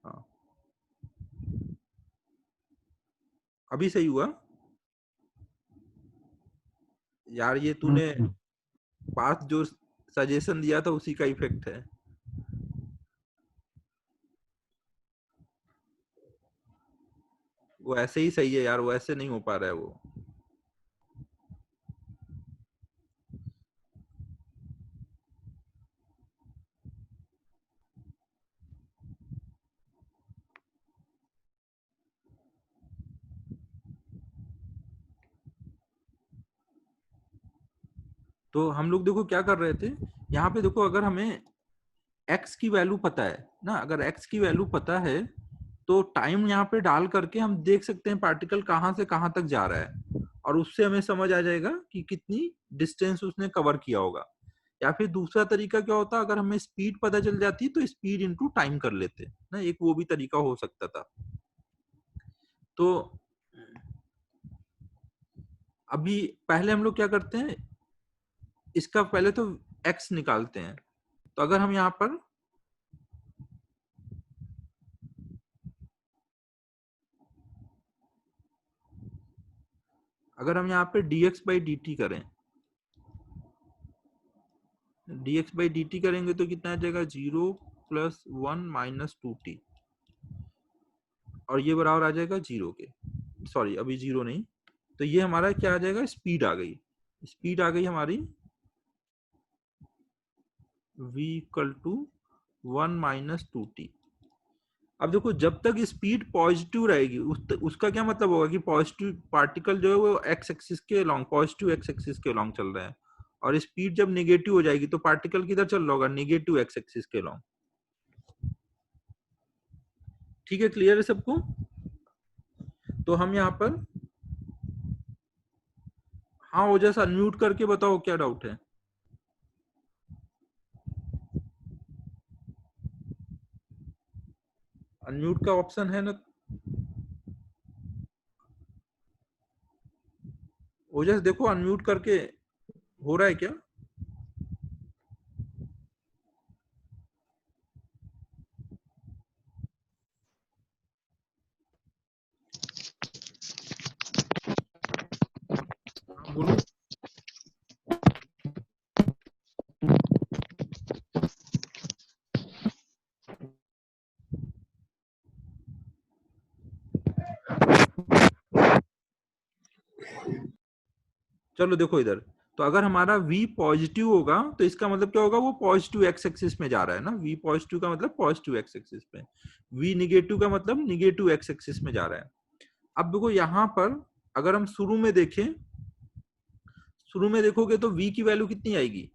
हाँ, अभी सही हुआ यार, ये तूने पास जो सजेशन दिया था उसी का इफेक्ट है। वो ऐसे ही सही है यार, वो ऐसे नहीं हो पा रहा है वो। तो हम लोग देखो क्या कर रहे थे, यहाँ पे देखो अगर हमें x की वैल्यू पता है ना, अगर x की वैल्यू पता है तो टाइम यहाँ पे डाल करके हम देख सकते हैं पार्टिकल कहाँ से कहाँ तक जा रहा है, और उससे हमें समझ आ जाएगा कि कितनी डिस्टेंस उसने कवर किया होगा। या फिर दूसरा तरीका क्या होता, अगर हमें स्पीड पता चल जाती तो स्पीड इनटू टाइम कर लेते ना, एक वो भी तरीका हो सकता था। तो अभी पहले हम लोग क्या करते हैं, इसका पहले तो x निकालते हैं। तो अगर हम यहाँ पर यहाँ पे dx बाई dt करें, dx बाई dt करेंगे तो कितना आ जाएगा, 0 + 1 - 2t, और ये बराबर आ जाएगा 0 के। सॉरी, अभी 0 नहीं, तो ये हमारा क्या आ जाएगा, स्पीड आ गई। स्पीड आ गई हमारी v = 1 - 2t। अब देखो जब तक स्पीड पॉजिटिव रहेगी उसका क्या मतलब होगा कि पॉजिटिव पार्टिकल जो है वो एक्स एक्सिस के लॉन्ग, पॉजिटिव एक्स एक्सिस के लॉन्ग चल रहा है, और स्पीड जब नेगेटिव हो जाएगी तो पार्टिकल किधर चल रहा होगा, नेगेटिव एक्स एक्सिस के लॉन्ग। ठीक है, क्लियर है सबको? तो हम यहाँ पर, हाँ ओजस अनम्यूट करके बताओ क्या डाउट है। अनम्यूट का ऑप्शन है ना, ओजस देखो अनम्यूट करके हो रहा है क्या? हाँ, बोलो। चलो देखो इधर, तो अगर हमारा v पॉजिटिव होगा तो इसका मतलब क्या होगा, वो पॉजिटिव एक्स एक्सिस में जा रहा है ना, v पॉजिटिव का मतलब पॉजिटिव एक्स एक्सिस में, v निगेटिव का मतलब निगेटिव एक्स एक्सिस में जा रहा है। अब देखो यहाँ पर अगर हम शुरू में देखें, शुरू में देखोगे तो v की वैल्यू कितनी आएगी,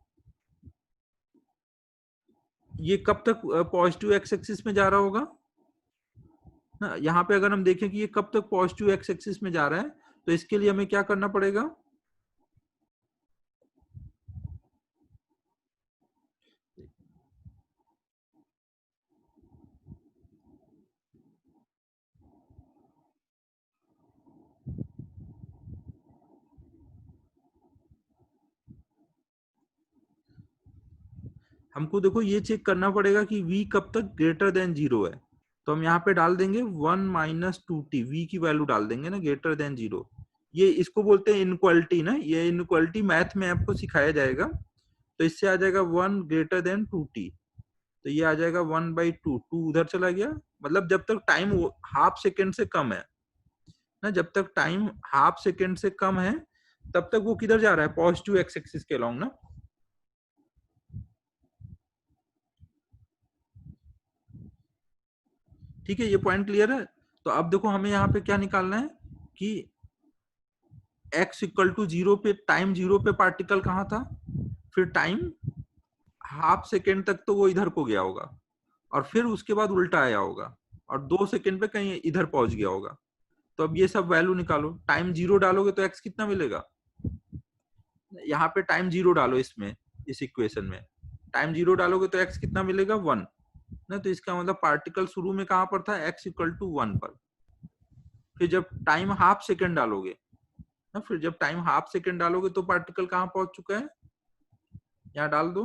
ये कब तक पॉजिटिव एक्स एक्सिस में जा रहा होगा ना। यहाँ पे अगर हम देखें कि ये कब तक पॉजिटिव एक्स एक्सिस में जा रहा है, तो इसके लिए हमें क्या करना पड़ेगा, हमको देखो ये चेक करना पड़ेगा कि v कब तक ग्रेटर देन 0 है। तो हम यहाँ पे डाल देंगे 1 - 2t, v की वैल्यू डाल देंगे ना, ग्रेटर देन 0। ये इसको बोलते हैं इनक्वालिटी ना, ये इनक्वालिटी मैथ में आपको सिखाया जाएगा। तो इससे आ जाएगा 1 > 2t, तो ये आ जाएगा 1/2, 2 उधर चला गया, मतलब जब तक टाइम हाफ सेकेंड से कम है ना, जब तक टाइम हाफ सेकेंड से कम है तब तक वो किधर जा रहा है, पॉजिटिव एक्स एक्सिस के अलॉन्ग ना। ठीक है, ये पॉइंट क्लियर है। तो अब देखो हमें यहाँ पे क्या निकालना है कि x = 0 पे, टाइम 0 पे पार्टिकल कहाँ था, फिर टाइम हाफ सेकेंड तक तो वो इधर को गया होगा, और फिर उसके बाद उल्टा आया होगा, और 2 सेकेंड पे कहीं इधर पहुंच गया होगा। तो अब ये सब वैल्यू निकालो, टाइम 0 डालोगे तो x कितना मिलेगा, यहाँ पे टाइम 0 डालो, इसमें इस इक्वेशन में टाइम 0 डालोगे तो x कितना मिलेगा, 1 ना। तो इसका मतलब पार्टिकल शुरू में कहाँ पर था, x = 1 पर। फिर जब टाइम हाफ सेकेंड डालोगे ना, फिर जब टाइम हाफ सेकेंड डालोगे तो पार्टिकल कहाँ पहुंच चुका है, यहाँ डाल दो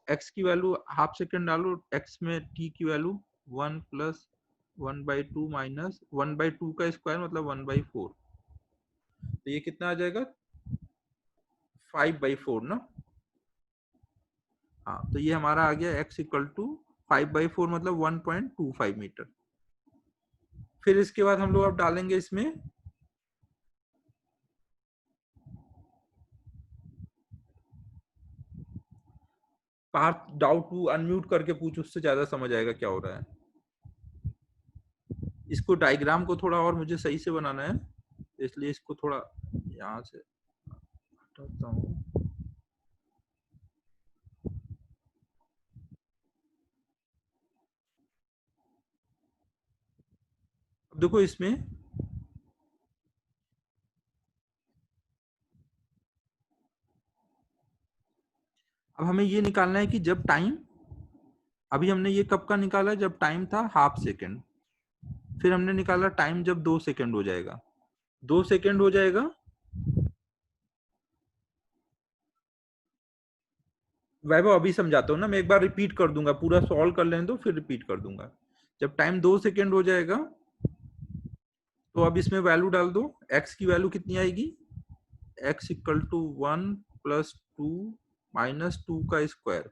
x की वैल्यू, हाफ सेकेंड डालो, x में t की वैल्यू 1 प्लस 1/2 माइनस 1/2 का स्क्वायर मतलब 1/4, तो ये कितना आ जाएगा 5/4 ना। हाँ, तो ये हमारा आ गया x इक्वल टू 5/4 मतलब 1.25 मीटर। फिर इसके बाद हम लोग अब डालेंगे इसमें पार्थ डाउट टू अनम्यूट करके पूछ, उससे ज्यादा समझ आएगा क्या हो रहा है। इसको डायग्राम को थोड़ा और मुझे सही से बनाना है, इसलिए इसको थोड़ा यहाँ से हटाता हूँ। अब देखो इसमें अब हमें ये निकालना है कि जब टाइम, अभी हमने ये कब का निकाला जब टाइम था हाफ सेकेंड, फिर हमने निकाला टाइम जब 2 सेकेंड हो जाएगा, 2 सेकेंड हो जाएगा। वैभव अभी समझाता हूँ ना, मैं एक बार रिपीट कर दूंगा, पूरा सॉल्व कर लेने दो फिर रिपीट कर दूंगा। जब टाइम 2 सेकेंड हो जाएगा तो अब इसमें वैल्यू डाल दो, x की वैल्यू कितनी आएगी, x equal to 1 plus 2 minus 2 का स्क्वायर,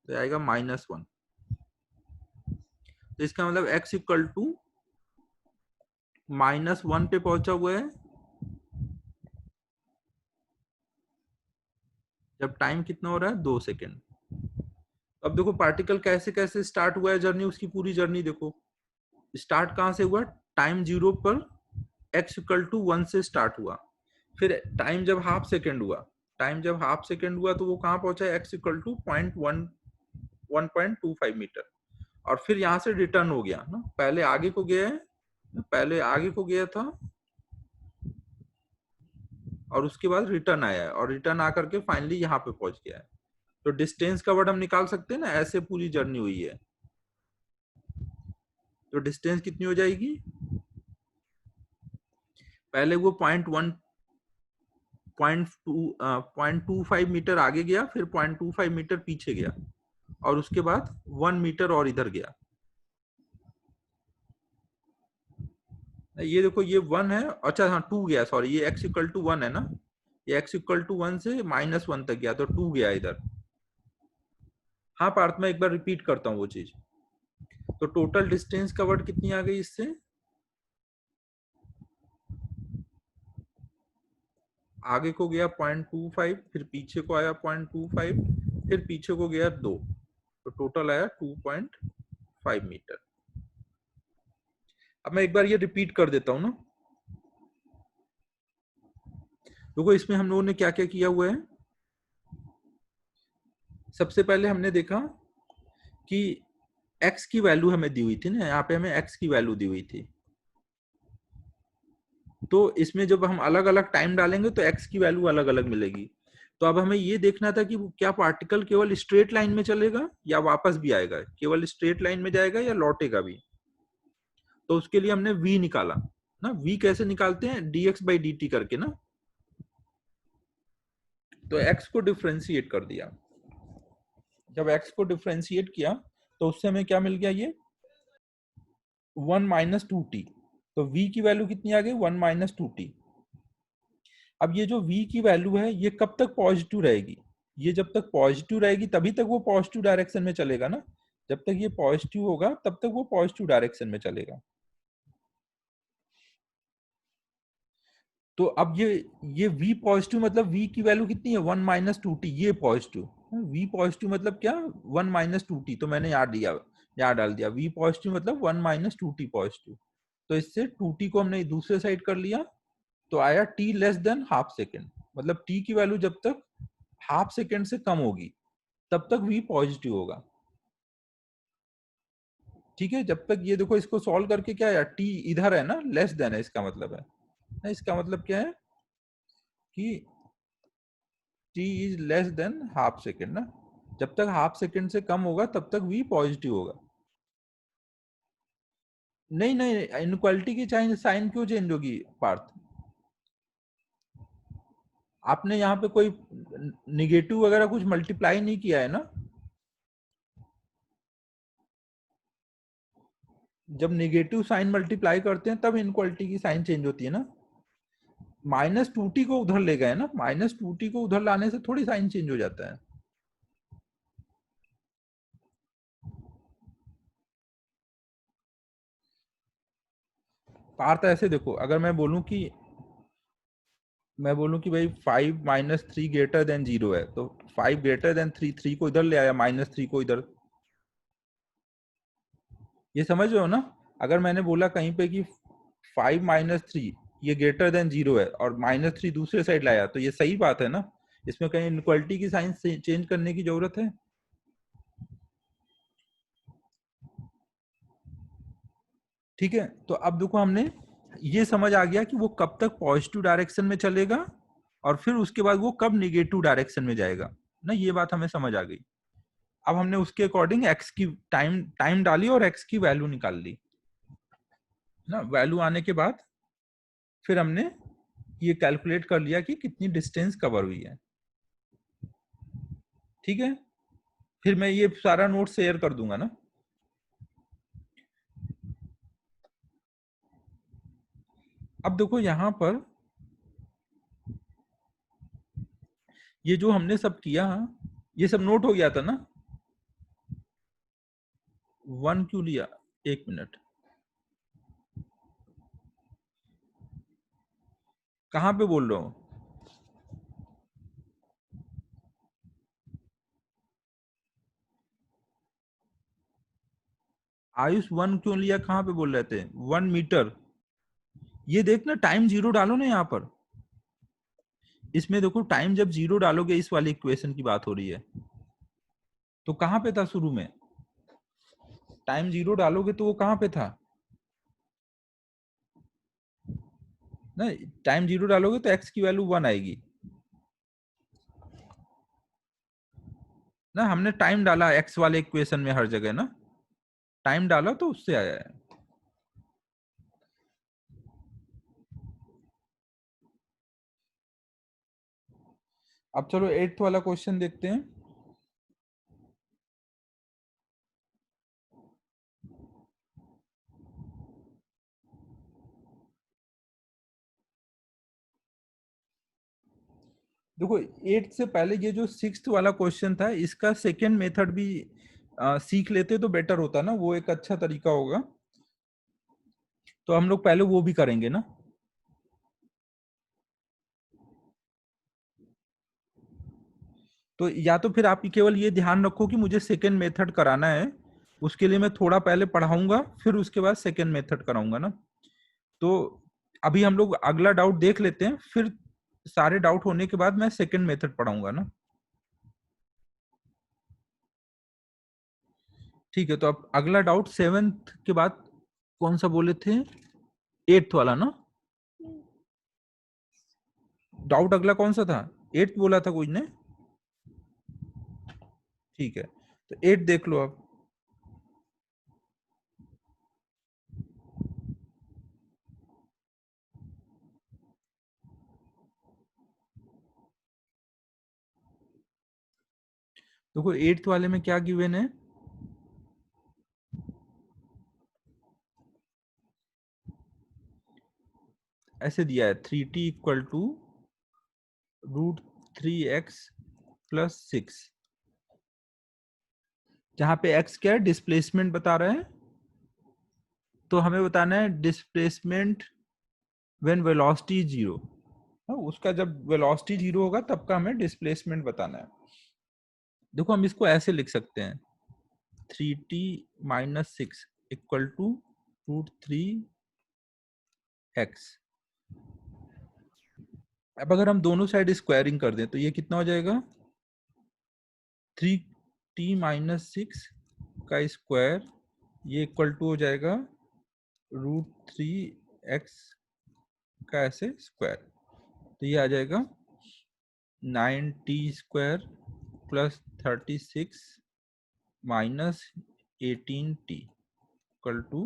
तो आएगा -1। तो इसका मतलब x इक्वल टू -1 पे पहुंचा हुआ है जब टाइम कितना हो रहा है 2 सेकेंड। अब देखो पार्टिकल कैसे कैसे स्टार्ट हुआ है जर्नी, उसकी पूरी जर्नी देखो। स्टार्ट कहां से हुआ, टाइम 0 पर x इक्वल टू 1 से स्टार्ट हुआ, फिर टाइम जब हाफ सेकेंड हुआ, टाइम जब हाफ सेकेंड हुआ तो वो कहां पहुंचा, x इक्वल टू 1.25 मीटर, और फिर यहां से रिटर्न हो गया ना, पहले आगे को गया है, पहले आगे को गया था और उसके बाद रिटर्न आया है, और रिटर्न आकर के फाइनली यहाँ पे पहुंच गया है। तो डिस्टेंस का वर्ड हम निकाल सकते हैं ना, ऐसे पूरी जर्नी हुई है। तो डिस्टेंस कितनी हो जाएगी, पहले वो 0.25 मीटर आगे गया, फिर 0.25 मीटर पीछे गया, और उसके बाद 1 मीटर और इधर गया। ये देखो ये 1 है, अच्छा हाँ 2 गया, सॉरी ये x इक्वल टू 1 है ना, ये x इक्वल टू 1 से -1 तक गया तो 2 गया इधर। हाँ पार्थ मैं एक बार रिपीट करता हूँ वो चीज। तो टोटल डिस्टेंस कवर्ड कितनी आ गई इससे, आगे को गया 0.25, फिर पीछे को आया 0.25, फिर पीछे को गया 2, तो टोटल आया 2.5 मीटर। अब मैं एक बार ये रिपीट कर देता हूँ ना। देखो इसमें हम लोगों ने क्या क्या किया हुआ है, सबसे पहले हमने देखा कि x की वैल्यू हमें दी हुई थी ना, यहाँ पे हमें x की वैल्यू दी हुई थी, तो इसमें जब हम अलग अलग टाइम डालेंगे तो x की वैल्यू अलग अलग मिलेगी। तो अब हमें ये देखना था कि क्या पार्टिकल केवल स्ट्रेट लाइन में चलेगा या वापस भी आएगा, केवल स्ट्रेट लाइन में जाएगा या लौटेगा भी। तो उसके लिए हमने v निकाला ना, v कैसे निकालते हैं, dx/dt करके ना। तो x को डिफ्रेंशिएट कर दिया, जब x को डिफ्रेंशिएट किया तो उससे हमें क्या मिल गया, ये 1 - 2t। तो v की वैल्यू कितनी आ गई, 1 - 2t। अब ये जो v की वैल्यू है ये कब तक पॉजिटिव रहेगी, ये जब तक पॉजिटिव रहेगी तभी तक वो पॉजिटिव डायरेक्शन में चलेगा ना, जब तक ये पॉजिटिव होगा तब तक वो पॉजिटिव डायरेक्शन में चलेगा। तो अब ये v पॉजिटिव मतलब v की वैल्यू कितनी है 1 - 2t, ये पॉजिटिव, v पॉजिटिव मतलब क्या 1 - 2t, तो मैंने यहाँ डाल दिया v पॉजिटिव मतलब 1 - 2t पॉजिटिव। तो इससे 2t को हमने दूसरे साइड कर लिया, तो आया t less than half second, मतलब t की वैल्यू जब तक हाफ सेकेंड से कम होगी तब तक v पॉजिटिव होगा। ठीक है, जब तक ये देखो इसको सॉल्व करके क्या है, t इधर है ना, लेस देन है, इसका मतलब है ना, इसका मतलब क्या है कि t is less than half second ना, जब तक हाफ सेकेंड से कम होगा तब तक v पॉजिटिव होगा। नहीं नहीं, इनक्वालिटी की साइन क्यों चेंज होगी पार्थ, आपने यहाँ पे कोई निगेटिव वगैरह कुछ मल्टीप्लाई नहीं किया है ना। जब नेगेटिव साइन मल्टीप्लाई करते हैं तब इनक्वालिटी की साइन चेंज होती है ना। -2t को उधर ले गए ना, -2t को उधर लाने से थोड़ी साइन चेंज हो जाता है। पार्थ ऐसे देखो, अगर मैं बोलूं कि भाई 5 - 3 ग्रेटर देन 0 है, तो 5 ग्रेटर देन 3, 3 को इधर ले आया, -3 को इधर, ये समझ रहे हो ना। अगर मैंने बोला कहीं पे कि 5 - 3 ये ग्रेटर देन 0 है और -3 दूसरे साइड लाया, तो ये सही बात है ना, इसमें कहीं इनक्वालिटी की साइन चेंज करने की जरूरत है। ठीक है, तो अब देखो हमने ये समझ आ गया कि वो कब तक पॉजिटिव डायरेक्शन में चलेगा और फिर उसके बाद वो कब निगेटिव डायरेक्शन में जाएगा ना, ये बात हमें समझ आ गई। अब हमने उसके अकॉर्डिंग एक्स की टाइम डाली और एक्स की वैल्यू निकाल ली ना। वैल्यू आने के बाद फिर हमने ये कैलकुलेट कर लिया कि कितनी डिस्टेंस कवर हुई है। ठीक है, फिर मैं ये सारा नोट शेयर कर दूंगा ना। अब देखो यहां पर ये जो हमने सब किया, ये सब नोट हो गया था ना। 1 क्यों लिया, 1 मिनट, कहां पे बोल रहा हूं? आयुष 1 क्यों लिया, कहां पे बोल रहे थे? 1 मीटर। ये देखना टाइम 0 डालो ना यहाँ पर, इसमें देखो टाइम जब 0 डालोगे, इस वाली इक्वेशन की बात हो रही है, तो कहां पे था शुरू में? टाइम 0 डालोगे तो वो कहां पे था ना। टाइम 0 डालोगे तो एक्स की वैल्यू 1 आएगी ना। हमने टाइम डाला एक्स वाले इक्वेशन में हर जगह ना, टाइम डाला तो उससे आया है। अब चलो 8th वाला क्वेश्चन देखते हैं। देखो 8th से पहले ये जो 6th वाला क्वेश्चन था, इसका सेकेंड मेथड भी सीख लेते तो बेटर होता ना, वो एक अच्छा तरीका होगा। तो हम लोग पहले वो भी करेंगे ना। तो या तो फिर आप केवल ये ध्यान रखो कि मुझे सेकेंड मेथड कराना है, उसके लिए मैं थोड़ा पहले पढ़ाऊंगा, फिर उसके बाद सेकेंड मेथड कराऊंगा ना। तो अभी हम लोग अगला डाउट देख लेते हैं, फिर सारे डाउट होने के बाद मैं सेकेंड मेथड पढ़ाऊंगा ना। ठीक है, तो अब अगला डाउट 7th के बाद कौन सा बोले थे? 8th वाला ना। डाउट अगला कौन सा था? 8th बोला था कुछ ने। ठीक है, तो 8 देख लो अब। देखो 8th वाले में क्या गिवन है? ऐसे दिया है 3t इक्वल टू √3x+6, जहां पे x क्या है? डिस्प्लेसमेंट बता रहे हैं, तो हमें बताना है डिस्प्लेसमेंट व्हेन वेलोसिटी 0। उसका जब वेलोसिटी 0 होगा तब का हमें डिस्प्लेसमेंट बताना है। देखो हम इसको ऐसे लिख सकते हैं, 3t - 6 इक्वल टू √3x। अब अगर हम दोनों साइड स्क्वायरिंग कर दें तो ये कितना हो जाएगा? 3t - 6 का स्क्वायर, ये इक्वल टू हो जाएगा √3x का ऐसे स्क्वायर, तो ये आ जाएगा 9t² + 36 - 18t equal to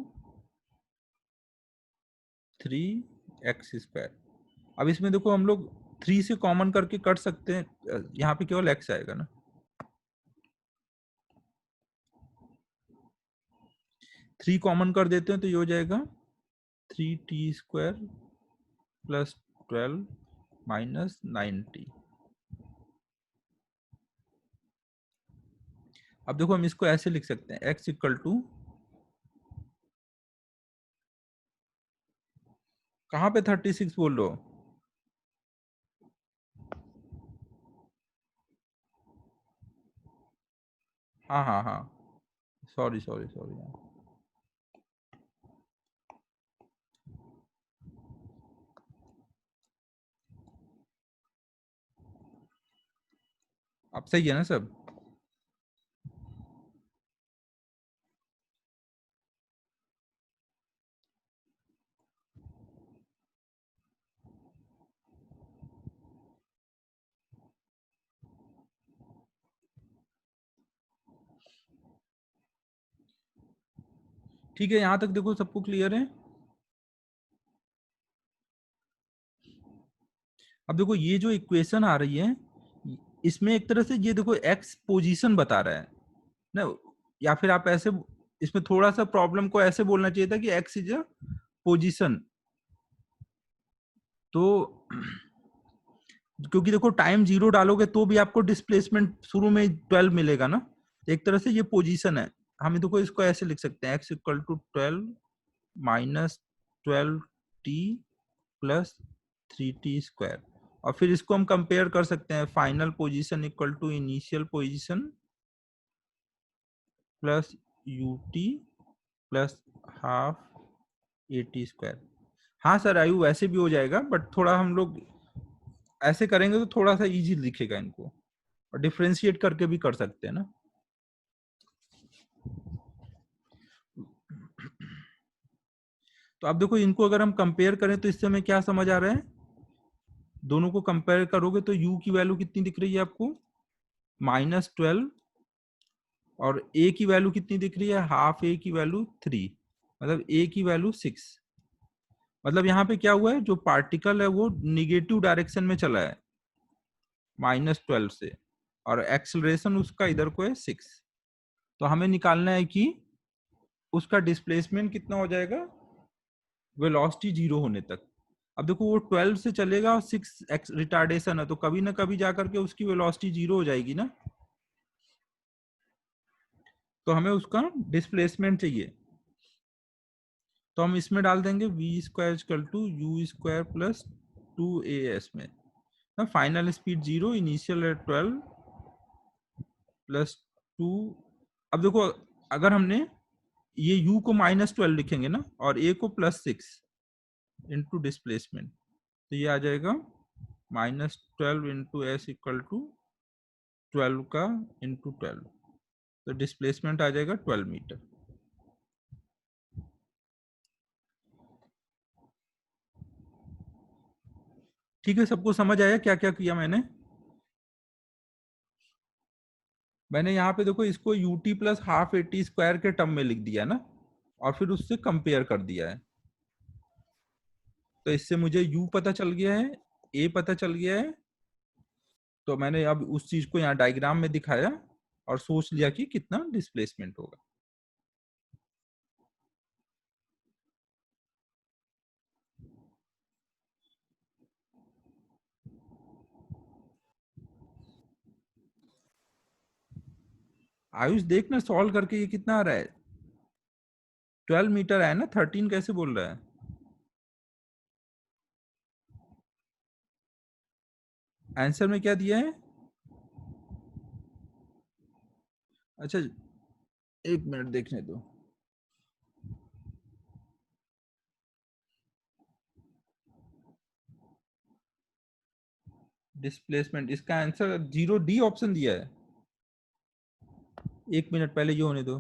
3x²। अब इसमें देखो हम लोग 3 से कॉमन करके कट सकते हैं, यहाँ पे केवल x आएगा ना। 3 कॉमन कर देते हैं तो ये हो जाएगा 3t² प्लस 12 माइनस 9t। अब देखो हम इसको ऐसे लिख सकते हैं, x इक्वल टू, कहाँ पे 36 बोल रहे हो? हाँ हाँ हाँ, सॉरी सॉरी सॉरी। अब सही है ना सब? ठीक है, यहां तक देखो सबको क्लियर है? अब देखो ये जो इक्वेशन आ रही है, इसमें एक तरह से ये देखो एक्स पोजीशन बता रहा है ना, या फिर आप ऐसे, इसमें थोड़ा सा प्रॉब्लम को ऐसे बोलना चाहिए था कि एक्स इज अ पोजीशन। तो क्योंकि देखो टाइम 0 डालोगे तो भी आपको डिस्प्लेसमेंट शुरू में 12 मिलेगा ना, एक तरह से ये पोजीशन है। हम देखो इसको ऐसे लिख सकते हैं, x equal to 12 minus 12t plus 3t²। और फिर इसको हम कंपेयर कर सकते हैं, final position equal to initial position plus ut plus half at²। हाँ सर आयु वैसे भी हो जाएगा, बट थोड़ा हम लोग ऐसे करेंगे तो थोड़ा सा इजी दिखेगा इनको, और डिफ्रेंशिएट करके भी कर सकते हैं ना। तो अब देखो इनको अगर हम कंपेयर करें तो इससे हमें क्या समझ आ रहा है, दोनों को कंपेयर करोगे तो u की वैल्यू कितनी दिख रही है आपको, -12, और a की वैल्यू कितनी दिख रही है, हाफ a की वैल्यू 3, मतलब a की वैल्यू 6। मतलब यहाँ पे क्या हुआ है, जो पार्टिकल है वो निगेटिव डायरेक्शन में चला है -12 से, और एक्सेलरेशन उसका इधर को है 6। तो हमें निकालना है कि उसका डिस्प्लेसमेंट कितना हो जाएगा वेलोसिटी 0 होने तक। अब देखो वो 12 से चलेगा और 6 रिटार्डेशन है, तो कभी ना कभी जाकर के उसकी वेलोसिटी 0 हो जाएगी ना, तो हमें उसका डिस्प्लेसमेंट चाहिए। तो हम इसमें डाल देंगे v² equal to u² plus 2as में, ना फाइनल स्पीड 0, इनिशियल है 12 प्लस 2। अब देखो अगर हमने ये u को -12 लिखेंगे ना, और a को +6 इंटू डिस्प्लेसमेंट, तो ये आ जाएगा -12 इंटू एस इक्वल टू 12 का इंटू 12, तो डिस्प्लेसमेंट आ जाएगा 12 मीटर। ठीक है, सबको समझ आया क्या क्या किया मैंने? मैंने यहाँ पे देखो इसको ut प्लस हाफ at² के टर्म में लिख दिया ना, और फिर उससे कंपेयर कर दिया है। तो इससे मुझे u पता चल गया है, a पता चल गया है, तो मैंने अब उस चीज को यहाँ डायग्राम में दिखाया और सोच लिया कि कितना डिस्प्लेसमेंट होगा। आयुष देखना सॉल्व करके ये कितना आ रहा है, 12 मीटर है ना, 13 कैसे बोल रहा है? आंसर में क्या दिया है? अच्छा, एक मिनट देखने दो। डिस्प्लेसमेंट, इसका आंसर 0D ऑप्शन दिया है। एक मिनट पहले ये होने दो।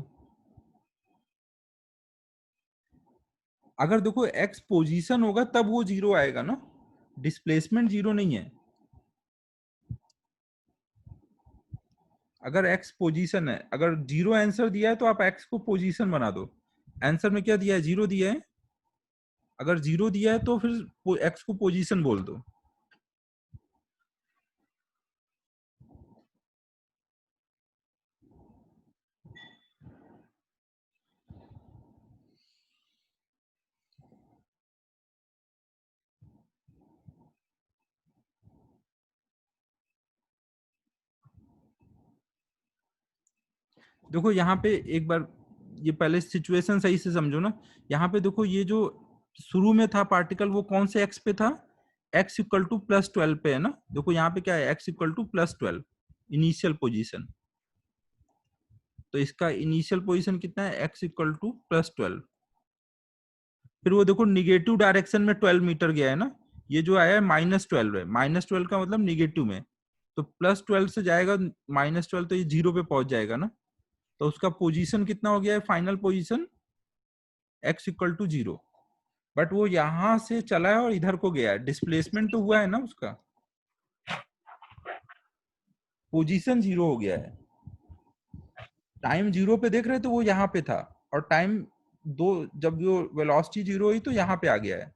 अगर देखो x पोजीशन होगा तब वो 0 आएगा ना, डिस्प्लेसमेंट 0 नहीं है। अगर x पोजीशन है, अगर 0 आंसर दिया है तो आप x को पोजीशन बना दो। आंसर में क्या दिया है, 0 दिया है। अगर 0 दिया है तो फिर x को पोजीशन बोल दो। देखो यहाँ पे एक बार ये पहले सिचुएशन सही से समझो ना। यहाँ पे देखो ये जो शुरू में था पार्टिकल वो कौन से एक्स पे था, x इक्वल टू +12 पे है ना। देखो यहाँ पे क्या है, x equal to +12 initial position. तो इसका इनिशियल पोजीशन कितना है, x इक्वल टू +12। फिर वो देखो निगेटिव डायरेक्शन में 12 मीटर गया है ना, ये जो आया है -12 है। -12 का मतलब निगेटिव में, तो +12 से जाएगा -12 तो ये 0 पे पहुंच जाएगा ना। तो उसका पोजीशन कितना हो गया है, final position x equal to 0। But वो यहां से चला है और इधर को गया है, डिस्प्लेसमेंट तो हुआ है ना उसका, पोजीशन 0 हो गया है। टाइम 0 पे देख रहे तो वो यहाँ पे था, और टाइम 2 जब वो वेलोसिटी 0 हुई तो यहाँ पे आ गया है।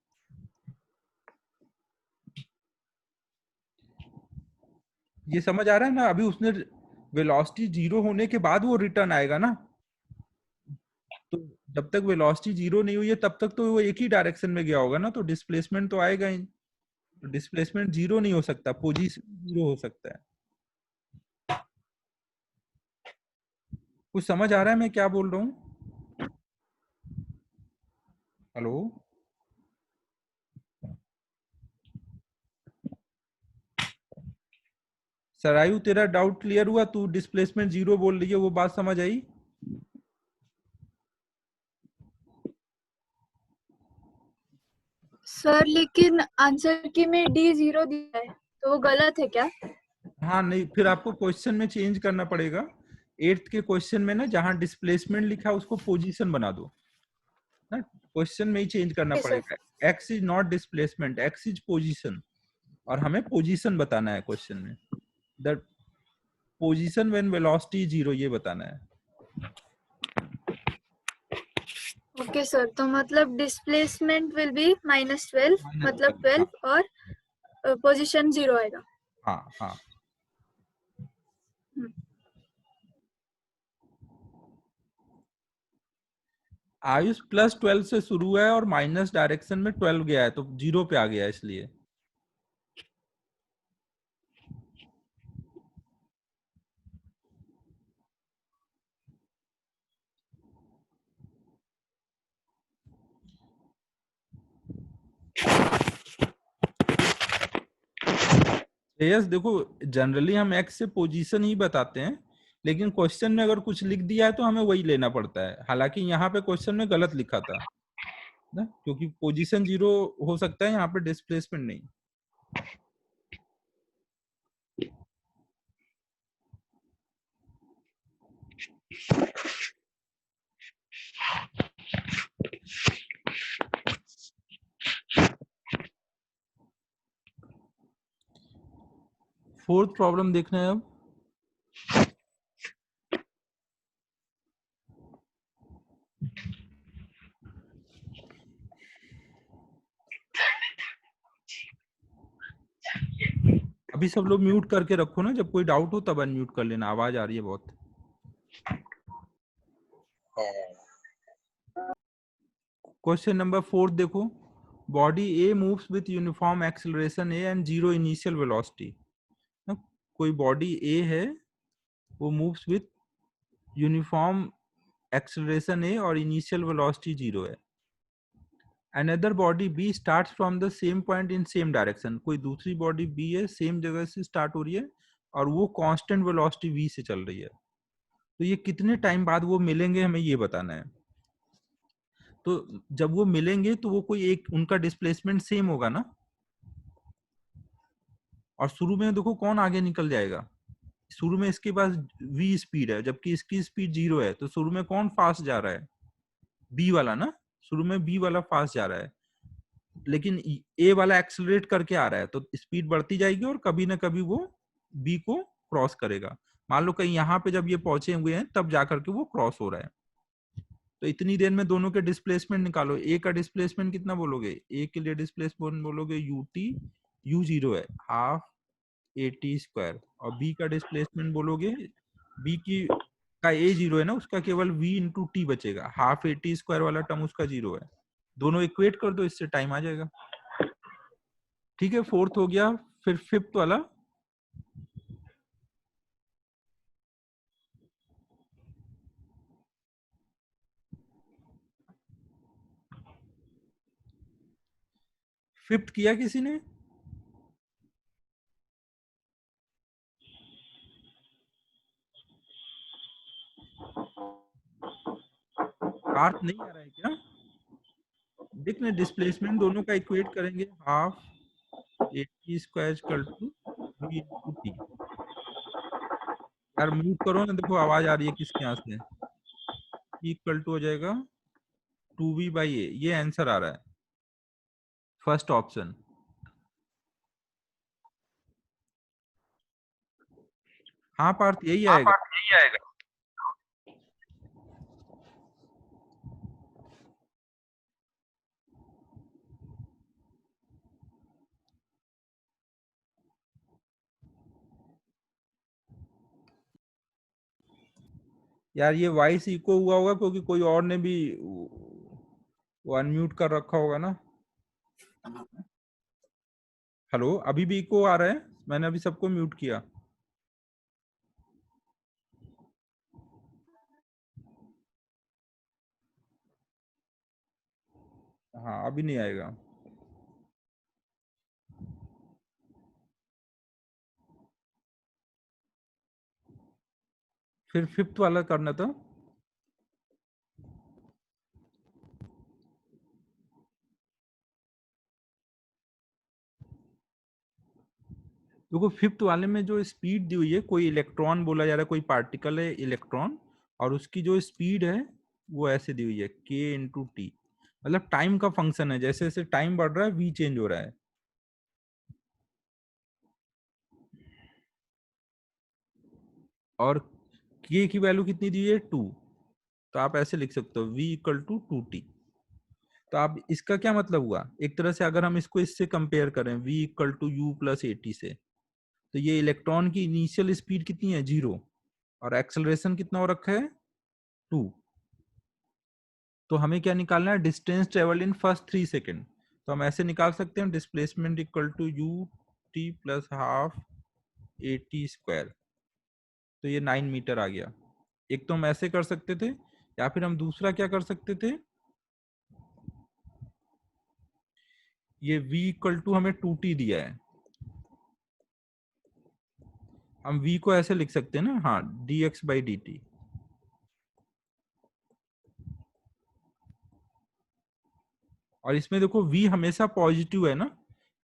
ये समझ आ रहा है ना। अभी उसने वेलोसिटी 0 होने के बाद वो रिटर्न आएगा ना, तो जब तक वेलोसिटी 0 नहीं हुई है तब तक तो वो एक ही डायरेक्शन में गया होगा ना, तो डिस्प्लेसमेंट तो आएगा ही। तो डिस्प्लेसमेंट 0 नहीं हो सकता, पोजीशन 0 हो सकता है। कुछ समझ आ रहा है मैं क्या बोल रहा हूँ? हेलो सरायु, तेरा डाउट क्लियर हुआ? तू डिस्प्लेसमेंट 0 बोल रही है, वो बात समझ आई? सर लेकिन आंसर की में D 0 दिया है, तो वो गलत है क्या? हाँ नहीं, फिर आपको क्वेश्चन में चेंज करना पड़ेगा। 8th के क्वेश्चन में ना जहां डिस्प्लेसमेंट लिखा है उसको पोजीशन बना दो ना, क्वेश्चन में ही चेंज करना सर पड़ेगा। x is not displacement, x is position, और हमें पोजीशन बताना है क्वेश्चन में। द पोजीशन व्हेन वेलोसिटी 0 ये बताना है। ओके सर, तो मतलब डिस्प्लेसमेंट विल बी -12, मतलब 12, 12 और पोजीशन 0 आएगा। हाँ हाँ। आयुष +12 से शुरू है और माइनस डायरेक्शन में 12 गया है, तो 0 पे आ गया है इसलिए। यस देखो, जनरली हम x से पोजीशन ही बताते हैं, लेकिन क्वेश्चन में अगर कुछ लिख दिया है तो हमें वही लेना पड़ता है। हालांकि यहाँ पे क्वेश्चन में गलत लिखा था ना, क्योंकि पोजीशन 0 हो सकता है, यहाँ पे डिस्प्लेसमेंट नहीं। फोर्थ प्रॉब्लम देखना है अब। अभी सब लोग म्यूट करके रखो ना, जब कोई डाउट हो तब अनम्यूट कर लेना, आवाज आ रही है बहुत। क्वेश्चन नंबर 4 देखो, body A moves with uniform acceleration A and 0 initial velocity. कोई बॉडी ए है, वो moves with uniform acceleration A और इनिशियल वेलोसिटी 0 है। Another body B starts from the same point in same direction. कोई दूसरी body B है, same जगह से स्टार्ट हो रही है और वो कांस्टेंट वेलोसिटी v से चल रही है। तो ये कितने टाइम बाद वो मिलेंगे, हमें ये बताना है। तो जब वो मिलेंगे तो वो कोई एक उनका डिस्प्लेसमेंट सेम होगा ना, और शुरू में देखो कौन आगे निकल जाएगा। शुरू में इसके पास v स्पीड है जबकि इसकी स्पीड 0 है, तो शुरू में कौन फास्ट जा रहा है, b वाला ना। शुरू में b वाला फास्ट जा रहा है, लेकिन ए वाला एक्सेलरेट करके आ रहा है, तो स्पीड बढ़ती जाएगी और कभी ना कभी वो बी को क्रॉस करेगा। मान लो कहीं यहाँ पे जब ये पहुंचे हुए हैं तब जाकर के वो क्रॉस हो रहा है। तो इतनी देर में दोनों के डिस्प्लेसमेंट निकालो। ए का डिस्प्लेसमेंट कितना बोलोगे, ए के लिए डिस्प्लेसमेंट बोलोगे ut, u0 है हाफ at², और बी का डिस्प्लेसमेंट बोलोगे, बी की का a0 है ना, उसका केवल v इंटू टी बचेगा, हाफ at² वाला टर्म उसका 0 है। दोनों इक्वेट कर दो, इससे टाइम आ जाएगा। ठीक है, फोर्थ हो गया। फिर फिफ्थ वाला, फिफ्थ किया किसी ने? पार्थ नहीं आ रहा है क्या? देख ना, डिस्प्लेसमेंट दोनों का इक्वेट करेंगे, half AT square equal to V into T. यार म्यूट करो ना, देखो आवाज आ रही है किसके यहाँ से। इक्वल टू हो जाएगा 2V/A, ये आंसर आ रहा है, फर्स्ट ऑप्शन। हाँ पार्थ, यही हाँ आएगा। पार्थ, यही आएगा। यार ये वॉइस इको हुआ होगा क्योंकि कोई और ने भी वो अनम्यूट कर रखा होगा ना। हेलो, अभी भी इको आ रहा है? मैंने अभी सबको म्यूट किया। हाँ अभी नहीं आएगा। फिर फिफ्थ वाला करना था। देखो फिफ्थ वाले में जो स्पीड दी हुई है, कोई इलेक्ट्रॉन बोला जा रहा है, कोई पार्टिकल है इलेक्ट्रॉन, और उसकी जो स्पीड है वो ऐसे दी हुई है k/t। मतलब टाइम का फंक्शन है, जैसे जैसे टाइम बढ़ रहा है v चेंज हो रहा है। और k की वैल्यू कितनी दी हुई है? 2। तो आप ऐसे लिख सकते हो v इक्वल टू 2t। तो आप इसका क्या मतलब हुआ, एक तरह से अगर हम इसको इससे कंपेयर करें v equal to u plus at से, तो ये इलेक्ट्रॉन की इनिशियल स्पीड कितनी है? 0, और एक्सेलरेशन कितना हो रखा है? 2। तो हमें क्या निकालना है? Distance travelled in first 3 second. तो हम ऐसे निकाल सकते हैं, displacement equal to U T plus half AT square. तो ये 9 मीटर आ गया। एक तो हम ऐसे कर सकते थे, या फिर हम दूसरा क्या कर सकते थे, ये v इक्वल टू हमें 2t दिया है, हम v को ऐसे लिख सकते हैं ना, हाँ dx/dt। और इसमें देखो v हमेशा पॉजिटिव है ना,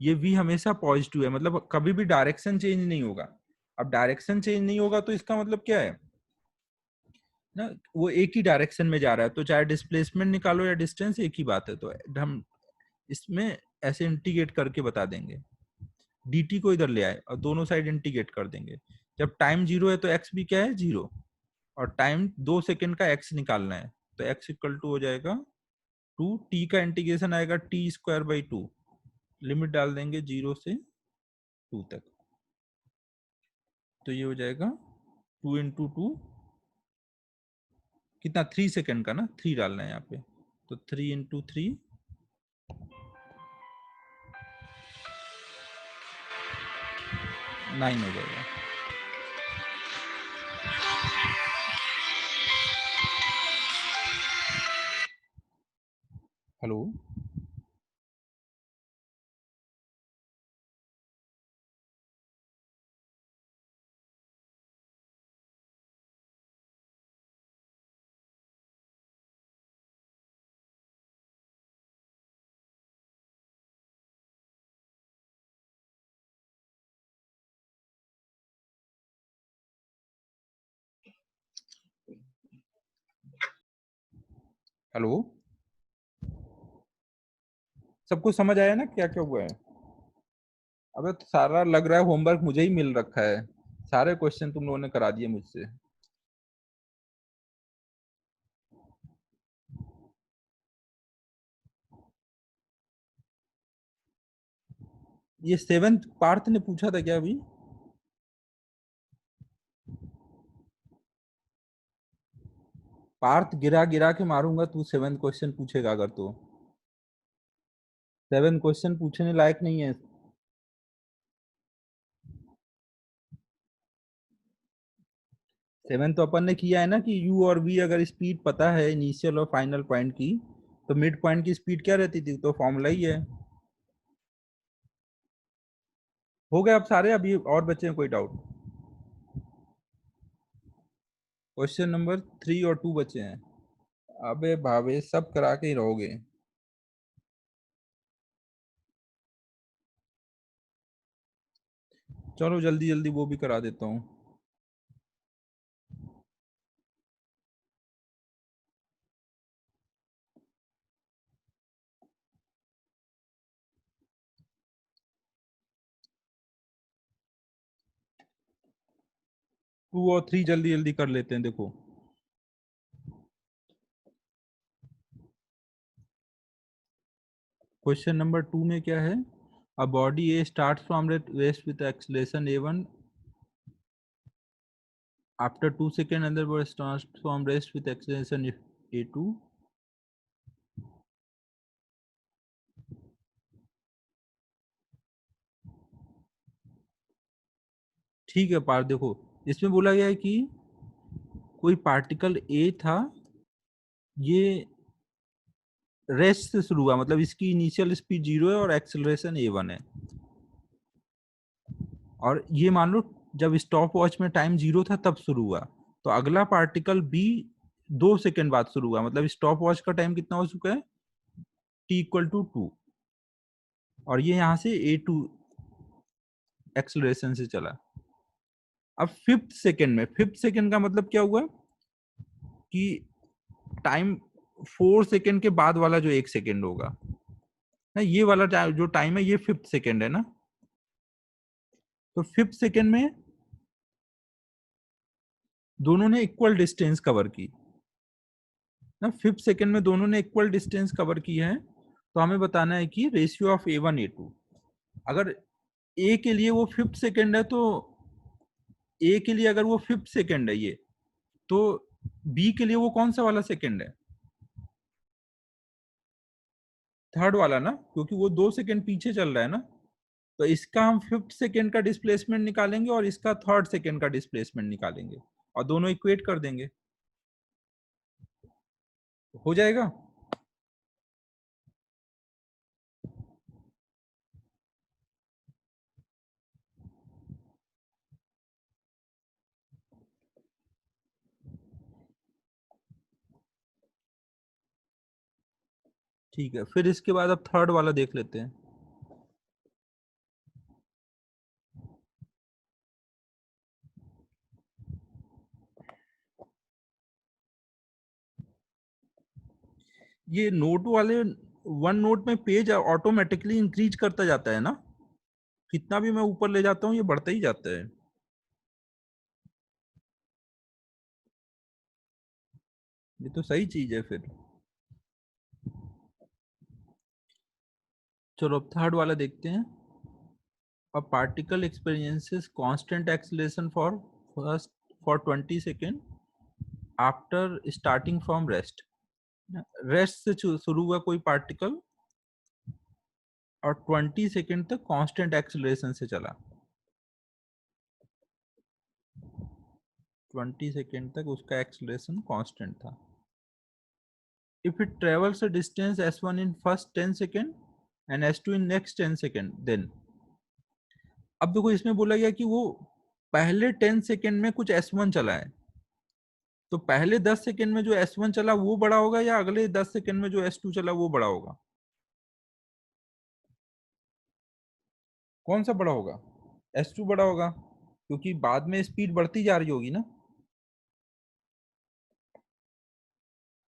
ये v हमेशा पॉजिटिव है, मतलब कभी भी डायरेक्शन चेंज नहीं होगा। अब डायरेक्शन चेंज नहीं होगा तो इसका मतलब क्या है ना, वो एक ही डायरेक्शन में जा रहा है, तो चाहे डिस्प्लेसमेंट निकालो या डिस्टेंस, एक ही बात है। तो हम इसमें ऐसे इंटीग्रेट करके बता देंगे, dt को इधर ले आए और दोनों साइड इंटीग्रेट कर देंगे। जब टाइम 0 है तो x भी क्या है? 0। और टाइम 2 सेकेंड का x निकालना है, तो x इक्वल टू हो जाएगा 2, t का इंटीग्रेशन आएगा t²/2, लिमिट डाल देंगे 0 से 2 तक। तो ये हो जाएगा 2 इंटू 2, कितना? 3 सेकेंड का ना, 3 डालना है यहाँ पे, तो 3 इंटू 3 9 हो जाएगा। हेलो, हेलो, सबको समझ आया ना क्या क्या हुआ है? अबे तो सारा लग रहा है होमवर्क मुझे ही मिल रखा है, सारे क्वेश्चन तुम लोगों ने करा दिए मुझसे। ये 7th पार्थ ने पूछा था क्या अभी? पार्थ, गिरा गिरा के मारूंगा, तू 7th क्वेश्चन पूछेगा अगर तो। 7 क्वेश्चन पूछने लायक नहीं है। 7 तो अपन ने किया है ना कि u और v अगर स्पीड पता है इनिशियल और फाइनल पॉइंट की, तो मिड पॉइंट की स्पीड क्या रहती थी, तो फॉर्मूला ही है। हो गए अब सारे, अभी और बचे हैं कोई डाउट? क्वेश्चन नंबर 3 और 2 बचे हैं। अबे भावे सब करा के ही रहोगे। चलो जल्दी जल्दी वो भी करा देता हूँ। टू और थ्री जल्दी जल्दी कर लेते हैं। देखो क्वेश्चन नंबर 2 में क्या है? A body A starts from rest with acceleration a1 after 2 second, another body starts from rest with acceleration a2। ठीक है पार, देखो इसमें बोला गया है कि कोई पार्टिकल ए था, ये रेस्ट से शुरू हुआ, मतलब इसकी इनिशियल स्पीड 0 है और एक्सेलरेशन a1 है। और ये मान लो जब स्टॉप वॉच में टाइम 0 था तब शुरू हुआ, तो अगला पार्टिकल बी 2 सेकेंड बाद शुरू हुआ, मतलब स्टॉप वॉच का टाइम कितना हो चुका है? t=2। और ये यहाँ से a2 एक्सेलरेशन से चला। अब फिफ्थ सेकेंड का मतलब क्या हुआ कि टाइम 4 सेकेंड के बाद वाला जो 1 सेकेंड होगा ना, ये वाला जो टाइम है ये फिफ्थ सेकेंड है ना। तो फिफ्थ सेकेंड में दोनों ने इक्वल डिस्टेंस कवर की ना, फिफ्थ सेकेंड में दोनों ने इक्वल डिस्टेंस कवर की है। तो हमें बताना है कि रेशियो ऑफ a1 a2, अगर ए के लिए वो फिफ्थ सेकेंड है, तो ए के लिए अगर वो फिफ्थ सेकेंड है ये, तो बी के लिए वो कौन सा वाला सेकेंड है? थर्ड वाला ना, क्योंकि वो 2 सेकेंड पीछे चल रहा है ना। तो इसका हम फिफ्थ सेकेंड का डिस्प्लेसमेंट निकालेंगे और इसका थर्ड सेकेंड का डिस्प्लेसमेंट निकालेंगे और दोनों इक्वेट कर देंगे, हो जाएगा। ठीक है, फिर इसके बाद अब थर्ड वाला देख लेते हैं। ये नोट वाले वन नोट में पेज ऑटोमेटिकली इंक्रीज करता जाता है ना, कितना भी मैं ऊपर ले जाता हूँ ये बढ़ता ही जाता है। ये तो सही चीज है फिर। चलो अब थर्ड वाला देखते हैं। A particle experiences constant acceleration for 20 second after starting from rest. Rest से शुरू हुआ कोई पार्टिकल और 20 सेकेंड तक कांस्टेंट एक्सेलरेशन से चला। 20 सेकेंड तक उसका एक्सेलरेशन कांस्टेंट था। If it travels a distance s1 in first 10 second and s2 in next 10 second, then अब देखो इसमें बोला गया कि वो पहले 10 सेकेंड में कुछ s1 चला है, तो पहले 10 सेकेंड में जो s1 चला वो बड़ा होगा या अगले 10 सेकेंड में जो s2 चला वो बड़ा होगा? कौन सा बड़ा होगा? s2 बड़ा होगा, क्योंकि बाद में स्पीड बढ़ती जा रही होगी ना।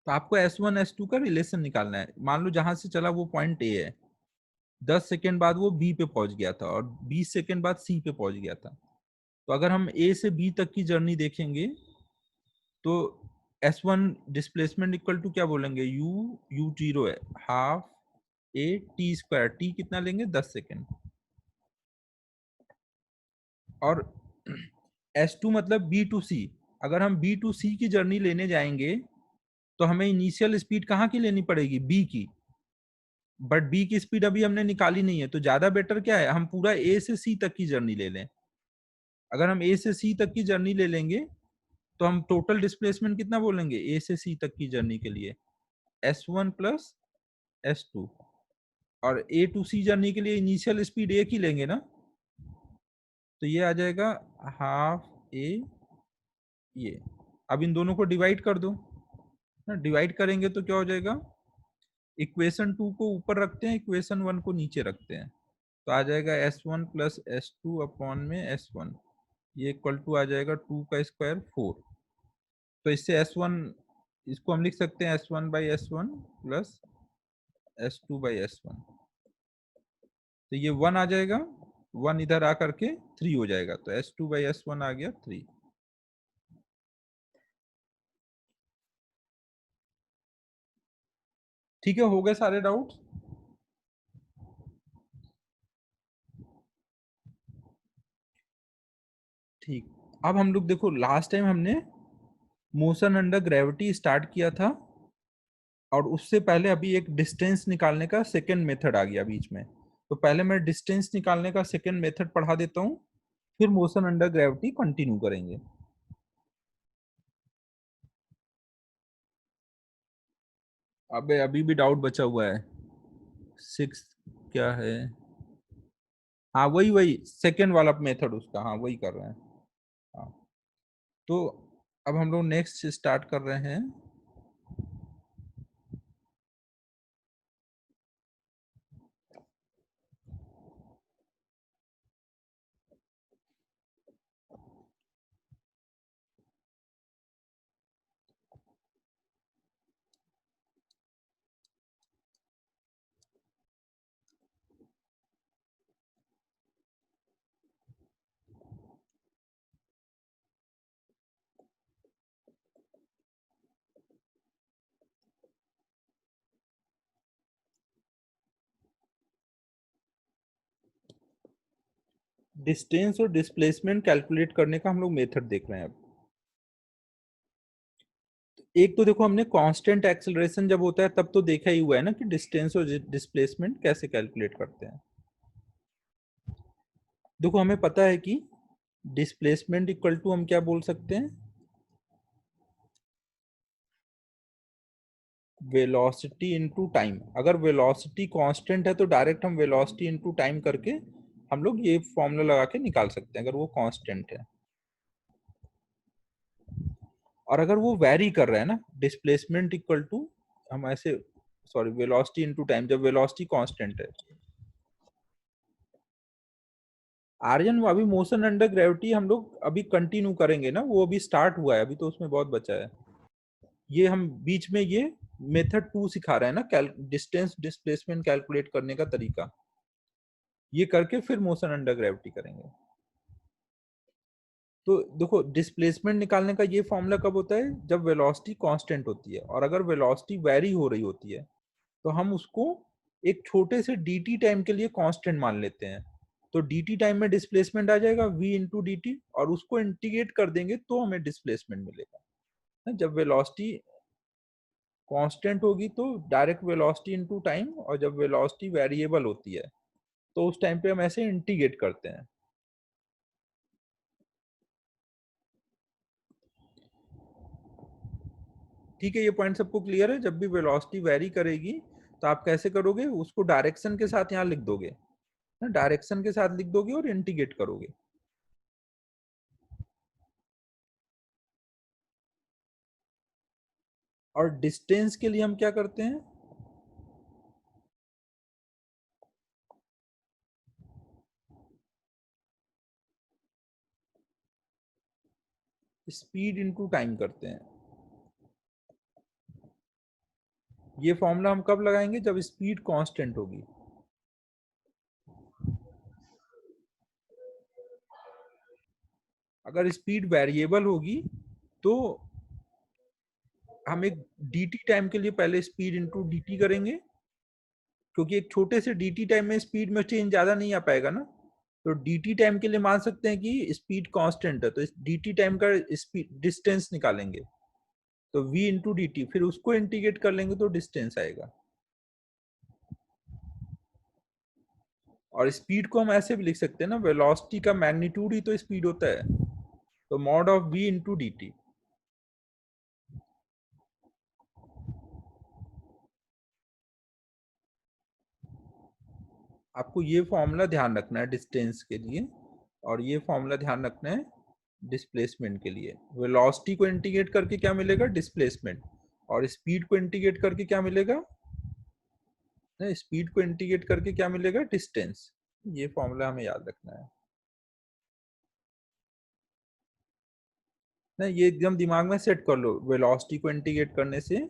तो आपको s1 s2 का रिलेशन निकालना है। मान लो जहां से चला वो पॉइंट ए है, 10 सेकेंड बाद वो बी पे पहुंच गया था और 20 सेकेंड बाद सी पे पहुंच गया था। तो अगर हम ए से बी तक की जर्नी देखेंगे तो s1 डिस्प्लेसमेंट इक्वल टू क्या बोलेंगे, u0 है half A T square, T कितना लेंगे 10 सेकेंड। और s2 मतलब b टू सी, अगर हम b टू सी की जर्नी लेने जाएंगे तो हमें इनिशियल स्पीड कहाँ की लेनी पड़ेगी, b की। बट b की स्पीड अभी हमने निकाली नहीं है, तो ज्यादा बेटर क्या है हम पूरा a से c तक की जर्नी ले लें। अगर हम a से c तक की जर्नी ले लेंगे तो हम टोटल डिस्प्लेसमेंट कितना बोलेंगे ए से सी तक की जर्नी के लिए, s1 प्लस s2। और ए टू सी जर्नी के लिए इनिशियल स्पीड एक ही लेंगे ना, तो ये आ जाएगा हाफ ए ये। अब इन दोनों को डिवाइड कर दो ना, डिवाइड करेंगे तो क्या हो जाएगा, इक्वेशन 2 को ऊपर रखते हैं, इक्वेशन 1 को नीचे रखते हैं, तो आ जाएगा S1 प्लस S2 अपॉन में S1, ये इक्वल टू आ जाएगा 2 का स्क्वायर 4। तो इससे S1 इसको हम लिख सकते हैं S1 by S1 plus S2 by S1, तो ये 1 आ जाएगा, 1 इधर आ करके 3 हो जाएगा, तो S2 बाई S1 आ गया 3। ठीक है, हो गए सारे डाउट। ठीक, अब हम लोग देखो लास्ट टाइम हमने मोशन अंडर ग्रेविटी स्टार्ट किया था, और उससे पहले अभी एक डिस्टेंस निकालने का सेकंड मेथड आ गया बीच में, तो पहले मैं डिस्टेंस निकालने का सेकंड मेथड पढ़ा देता हूँ, फिर मोशन अंडर ग्रेविटी कंटिन्यू करेंगे। अबे अभी भी डाउट बचा हुआ है, 6 क्या है, हाँ वही वही सेकंड वाला मेथड उसका, हाँ वही कर रहे हैं। हाँ, तो अब हम लोग नेक्स्ट स्टार्ट कर रहे हैं। डिस्टेंस और डिस्प्लेसमेंट कैलकुलेट करने का हम लोग मेथड देख रहे हैं अब। एक तो देखो हमने कांस्टेंट एक्सेलरेशन जब होता है तब तो देखा ही हुआ है ना कि डिस्टेंस और डिस्प्लेसमेंट कैसे कैलकुलेट करते हैं। देखो हमें पता है कि डिस्प्लेसमेंट इक्वल टू हम क्या बोल सकते हैं, वेलोसिटी इनटू टाइम। अगर वेलोसिटी कांस्टेंट है तो डायरेक्ट हम वेलोसिटी इनटू टाइम करके हम लोग ये फॉर्मूला लगा के निकाल सकते हैं अगर वो कांस्टेंट है। और अगर वो वैरी कर रहा है ना, डिस्प्लेसमेंट इक्वल टू हम ऐसे, सॉरी वेलोसिटी इनटू टाइम, जब वेलोसिटी कांस्टेंट है। आर्यन अभी मोशन अंडर ग्रेविटी हम लोग अभी कंटिन्यू करेंगे ना, वो अभी स्टार्ट हुआ है, अभी तो उसमें बहुत बचा है। ये हम बीच में ये मेथड 2 सिखा रहे हैं ना, डिस्टेंस डिस्प्लेसमेंट कैलकुलेट करने का तरीका, ये करके फिर मोशन अंडर ग्रेविटी करेंगे। तो देखो डिस्प्लेसमेंट निकालने का ये फॉर्मूला कब होता है, जब वेलोसिटी कांस्टेंट होती है, और अगर वेलोसिटी वेरी हो रही होती है तो हम उसको एक छोटे से dt टाइम के लिए कांस्टेंट मान लेते हैं। तो dt टाइम में डिस्प्लेसमेंट आ जाएगा v इंटू डी टी, और उसको इंटीग्रेट कर देंगे तो हमें डिस्प्लेसमेंट मिलेगा। जब वेलोसिटी कांस्टेंट होगी तो डायरेक्ट वेलोसिटी इनटू टाइम, और जब वेलोसिटी वेरिएबल होती है तो उस टाइम पे हम ऐसे इंटीग्रेट करते हैं। ठीक है, ये पॉइंट सबको क्लियर है। जब भी वेलोसिटी वेरी करेगी तो आप कैसे करोगे, उसको डायरेक्शन के साथ यहाँ लिख दोगे ना, डायरेक्शन के साथ लिख दोगे और इंटीग्रेट करोगे। और डिस्टेंस के लिए हम क्या करते हैं, स्पीड इनटू टाइम करते हैं। ये फॉर्मूला हम कब लगाएंगे, जब स्पीड कांस्टेंट होगी। अगर स्पीड वेरिएबल होगी तो हम एक dt टाइम के लिए पहले स्पीड इंटू dt करेंगे, क्योंकि एक छोटे से dt टाइम में स्पीड में चेंज ज्यादा नहीं आ पाएगा ना। तो dt टाइम के लिए मान सकते हैं कि स्पीड कांस्टेंट है, तो इस dt टाइम का स्पीड डिस्टेंस निकालेंगे, तो v इंटू डी टी, फिर उसको इंटीग्रेट कर लेंगे तो डिस्टेंस आएगा। और स्पीड को हम ऐसे भी लिख सकते हैं ना, वेलोसिटी का मैग्नीट्यूड ही तो स्पीड होता है, तो mod of v into D T. आपको ये फॉर्मूला ध्यान रखना है डिस्टेंस के लिए, और ये फॉर्मूला ध्यान रखना है डिस्प्लेसमेंट के लिए। वेलोसिटी को इंटीग्रेट करके क्या मिलेगा, डिस्प्लेसमेंट, और स्पीड को इंटीग्रेट करके क्या मिलेगा, स्पीड को इंटीग्रेट करके क्या मिलेगा, डिस्टेंस। ये फॉर्मूला हमें याद रखना है ना, ये एकदम दिमाग में सेट कर लो। वेलोसिटी को इंटीग्रेट करने से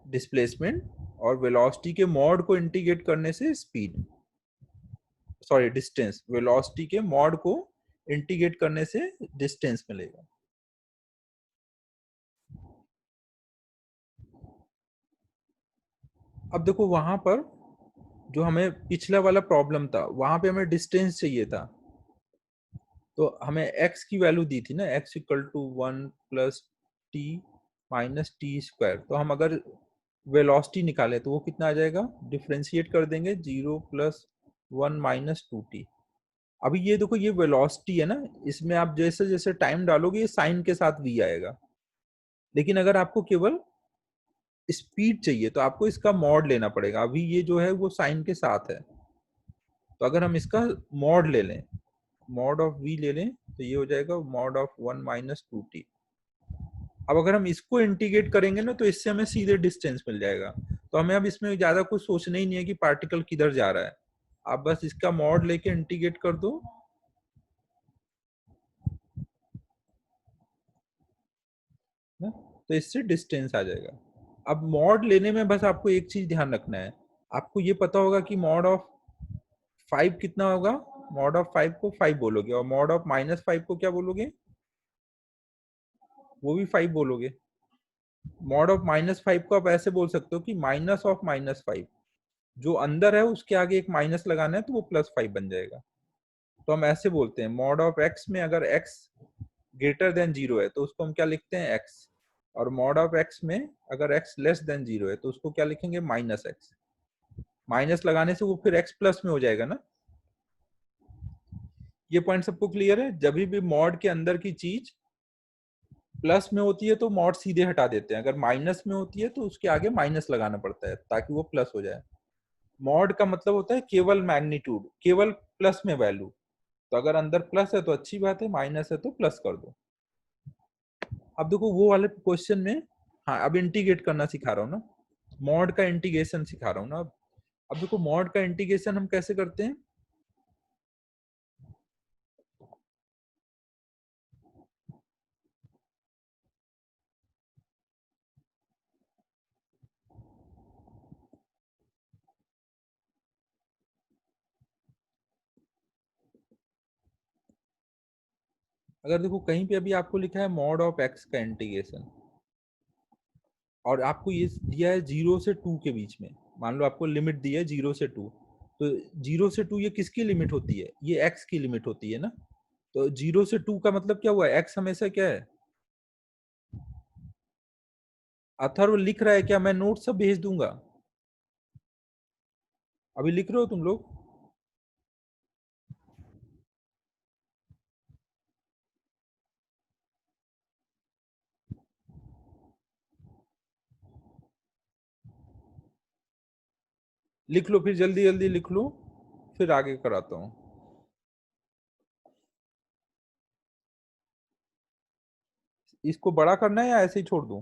डिस्प्लेसमेंट, और वेलोसिटी के मॉड को इंटीग्रेट करने से स्पीड, सॉरी डिस्टेंस, वेलोसिटी के मॉड को इंटीग्रेट करने से डिस्टेंस मिलेगा। अब देखो वहां पर जो हमें पिछला वाला प्रॉब्लम था, वहां पे हमें डिस्टेंस चाहिए था, तो हमें x की वैल्यू दी थी ना, x equal to 1 plus T minus T square. तो हम अगर वेलोसिटी निकाले तो वो कितना आ जाएगा, डिफ्रेंशिएट कर देंगे 0 प्लस 1 माइनस 2t। अभी ये देखो ये वेलोसिटी है ना, इसमें आप जैसे जैसे टाइम डालोगे ये साइन के साथ v आएगा। लेकिन अगर आपको केवल स्पीड चाहिए तो आपको इसका मॉड लेना पड़ेगा। अभी ये जो है वो साइन के साथ है, तो अगर हम इसका मॉड ले लें, मॉड ऑफ v ले लें, तो ये हो जाएगा मॉड ऑफ 1 माइनस 2t। अब अगर हम इसको इंटीग्रेट करेंगे ना तो इससे हमें सीधे डिस्टेंस मिल जाएगा। तो हमें अब इसमें ज्यादा कुछ सोचना ही नहीं है कि पार्टिकल किधर जा रहा है, आप बस इसका मॉड लेके इंटीग्रेट कर दो ना, तो इससे डिस्टेंस आ जाएगा। अब मॉड लेने में बस आपको एक चीज ध्यान रखना है, आपको ये पता होगा कि मॉड ऑफ 5 कितना होगा, मॉड ऑफ 5 को 5 बोलोगे, और मॉड ऑफ माइनस 5 को क्या बोलोगे, वो भी 5 बोलोगे। मॉड ऑफ माइनस 5 को आप ऐसे बोल सकते हो कि माइनस ऑफ माइनस 5, जो अंदर है उसके आगे एक माइनस लगाना है तो वो प्लस 5 बन जाएगा। तो हम ऐसे बोलते हैं मॉड ऑफ एक्स में अगर एक्स ग्रेटर देन 0 है तो उसको हम क्या लिखते हैं, एक्स। और मॉड ऑफ एक्स में अगर एक्स लेस देन 0 है तो उसको क्या लिखेंगे, माइनस एक्स। माइनस लगाने से वो फिर एक्स प्लस में हो जाएगा ना। ये पॉइंट सबको क्लियर है, जब भी मॉड के अंदर की चीज प्लस में होती है तो मॉड सीधे हटा देते हैं, अगर माइनस में होती है तो उसके आगे माइनस लगाना पड़ता है ताकि वो प्लस हो जाए। मॉड का मतलब होता है केवल मैग्नीट्यूड, केवल प्लस में वैल्यू। तो अगर अंदर प्लस है तो अच्छी बात है, माइनस है तो प्लस कर दो। अब देखो वो वाले क्वेश्चन में, हाँ अब इंटीग्रेट करना सिखा रहा हूँ ना, मॉड का इंटीग्रेशन सिखा रहा हूँ ना। अब देखो मॉड का इंटीग्रेशन हम कैसे करते हैं, अगर देखो कहीं पे अभी आपको लिखा है मॉड ऑफ एक्स का इंटीग्रेशन, और आपको ये दिया है 0 से 2 के बीच में, मान लो आपको लिमिट दी है 0 से 2, तो 0 से 2 ये किसकी लिमिट होती है, ये एक्स की लिमिट होती है ना। तो 0 से 2 का मतलब क्या हुआ, एक्स हमेशा क्या है। अथर्व लिख रहा है क्या, मैं नोट सब भेज दूंगा, अभी लिख रहे हो तुम लोग। लिख लो फिर, जल्दी जल्दी लिख लो, फिर आगे कराता हूँ। इसको बड़ा करना है या ऐसे ही छोड़ दूं।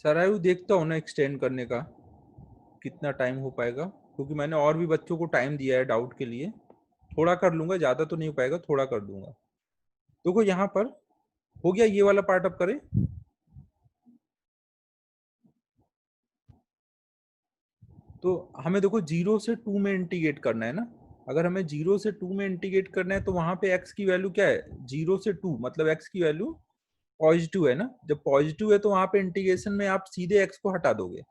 सर आयु देखता हूँ ना एक्सटेंड करने का कितना टाइम हो पाएगा, क्योंकि मैंने और भी बच्चों को टाइम दिया है डाउट के लिए। थोड़ा कर लूंगा, ज्यादा तो नहीं हो पाएगा, थोड़ा कर दूंगा। देखो यहाँ पर हो गया, ये वाला पार्ट अब करें। तो हमें देखो 0 से 2 में इंटीग्रेट करना है ना। अगर हमें 0 से 2 में इंटीग्रेट करना है तो वहां पे x की वैल्यू क्या है, 0 से 2 मतलब x की वैल्यू पॉजिटिव है ना। जब पॉजिटिव है तो वहां पे इंटीग्रेशन में आप सीधे x को हटा दोगे,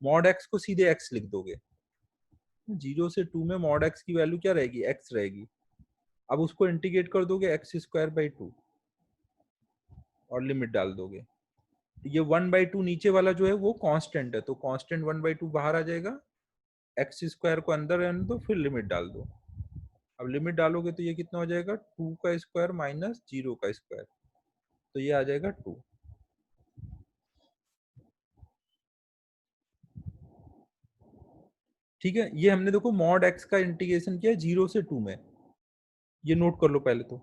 मॉड x को सीधे x लिख दोगे। 0 से 2 में मॉड x की वैल्यू क्या रहेगी, x रहेगी। अब उसको इंटीग्रेट कर दोगे x² by 2 और लिमिट डाल दोगे। ये 1/2 नीचे वाला जो है वो कांस्टेंट है, तो कांस्टेंट 1/2 बाहर आ जाएगा, x² को अंदर रहने दो, फिर लिमिट डाल दो। अब लिमिट डालोगे तो ये कितना हो जाएगा, 2 का स्क्वायर माइनस 0 का स्क्वायर, तो ये आ जाएगा 2। ठीक है, ये हमने देखो मॉड x का इंटीग्रेशन किया 0 से 2 में। ये नोट कर लो पहले तो।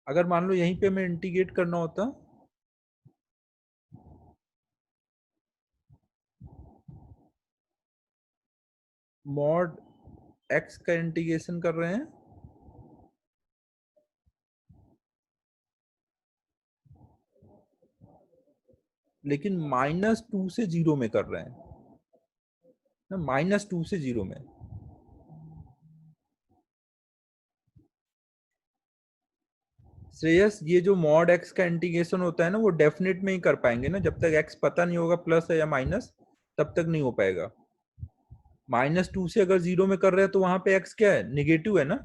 अगर मान लो यहीं पे हमें इंटीग्रेट करना होता, मॉड x का इंटीग्रेशन कर रहे हैं, लेकिन -2 से 0 में कर रहे हैं ना, -2 से 0 में। श्रेयस, ये जो मॉड x का इंटीग्रेशन होता है ना वो डेफिनेट में ही कर पाएंगे ना, जब तक x पता नहीं होगा प्लस है या माइनस, तब तक नहीं हो पाएगा। -2 से अगर 0 में कर रहे हैं तो वहां पे x क्या है, निगेटिव है ना।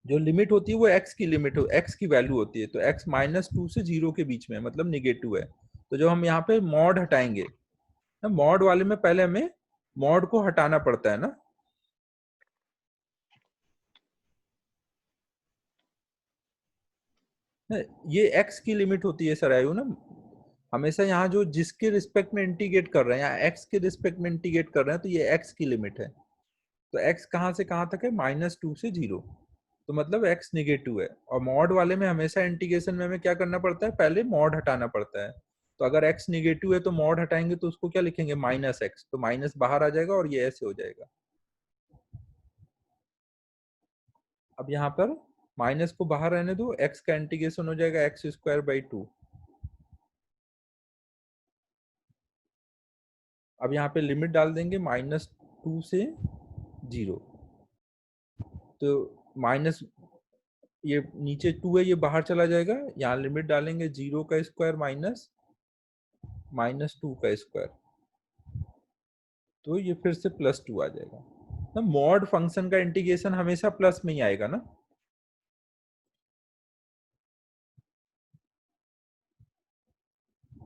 जो लिमिट होती है वो x की लिमिट हो, x की वैल्यू होती है, तो x -2 से 0 के बीच में मतलब निगेटिव है। तो जब हम यहाँ पे मॉड हटाएंगे ना, मॉड वाले में पहले हमें मॉड को हटाना पड़ता है ना। ये x की लिमिट होती है सर आयु ना, हमेशा यहाँ जो जिसके रिस्पेक्ट में इंटीग्रेट कर रहे हैं, या x के रिस्पेक्ट में इंटीग्रेट कर रहे हैं, तो ये x की लिमिट है। तो x कहाँ से कहाँ तक है, -2 से 0, तो मतलब x निगेटिव है। और मॉड वाले में हमेशा इंटीग्रेशन में हमें क्या करना पड़ता है, पहले मॉड हटाना पड़ता है। तो अगर x निगेटिव है तो मॉड हटाएंगे तो उसको क्या लिखेंगे, -x, तो माइनस बाहर आ जाएगा और ये ऐसे हो जाएगा। अब यहाँ पर माइनस को बाहर रहने दो, x का इंटीग्रेशन हो जाएगा x²/2। अब यहाँ पे लिमिट डाल देंगे -2 से 0, तो माइनस, ये नीचे 2 है ये बाहर चला जाएगा, यहाँ लिमिट डालेंगे 0 का स्क्वायर माइनस -2 का स्क्वायर, तो ये फिर से +2 आ जाएगा ना। मॉड फंक्शन का इंटीग्रेशन हमेशा प्लस में ही आएगा ना।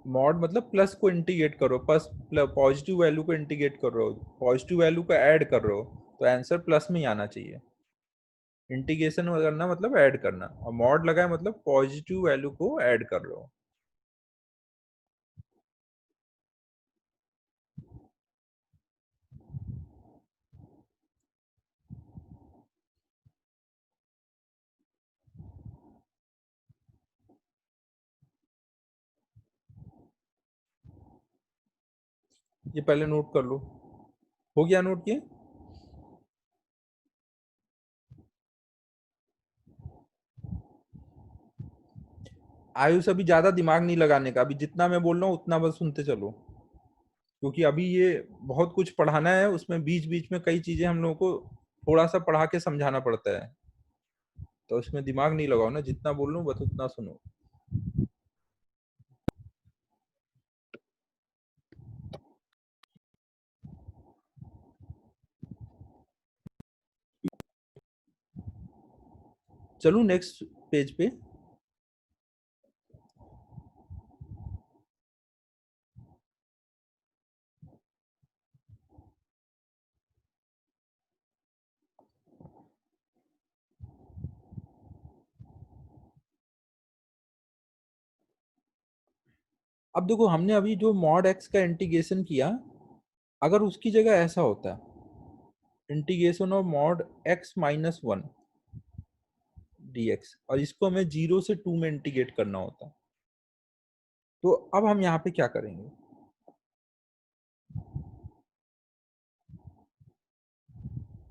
मॉड मतलब प्लस को इंटीग्रेट करो, प्लस पॉजिटिव वैल्यू को इंटीग्रेट कर रहे हो, पॉजिटिव वैल्यू को ऐड कर रहे हो, तो आंसर प्लस में ही आना चाहिए। इंटीग्रेशन करना मतलब ऐड करना, और मॉड लगाए मतलब पॉजिटिव वैल्यू को ऐड कर रहे हो। ये पहले नोट कर लो, हो गया नोट किए। आयुष अभी ज्यादा दिमाग नहीं लगाने का, अभी जितना मैं बोल रहा हूँ उतना बस सुनते चलो, क्योंकि अभी ये बहुत कुछ पढ़ाना है, उसमें बीच बीच में कई चीजें हम लोगों को थोड़ा सा पढ़ा के समझाना पड़ता है, तो इसमें दिमाग नहीं लगाओ ना, जितना बोल रहा हूँ बस उतना सुनो। चलो नेक्स्ट पेज पे। अब देखो हमने अभी जो मॉड x का इंटीग्रेशन किया, अगर उसकी जगह ऐसा होता integration of mod x minus one dx, और इसको हमें 0 से 2 में इंटीग्रेट करना होता है। तो अब हम यहाँ पे क्या करेंगे,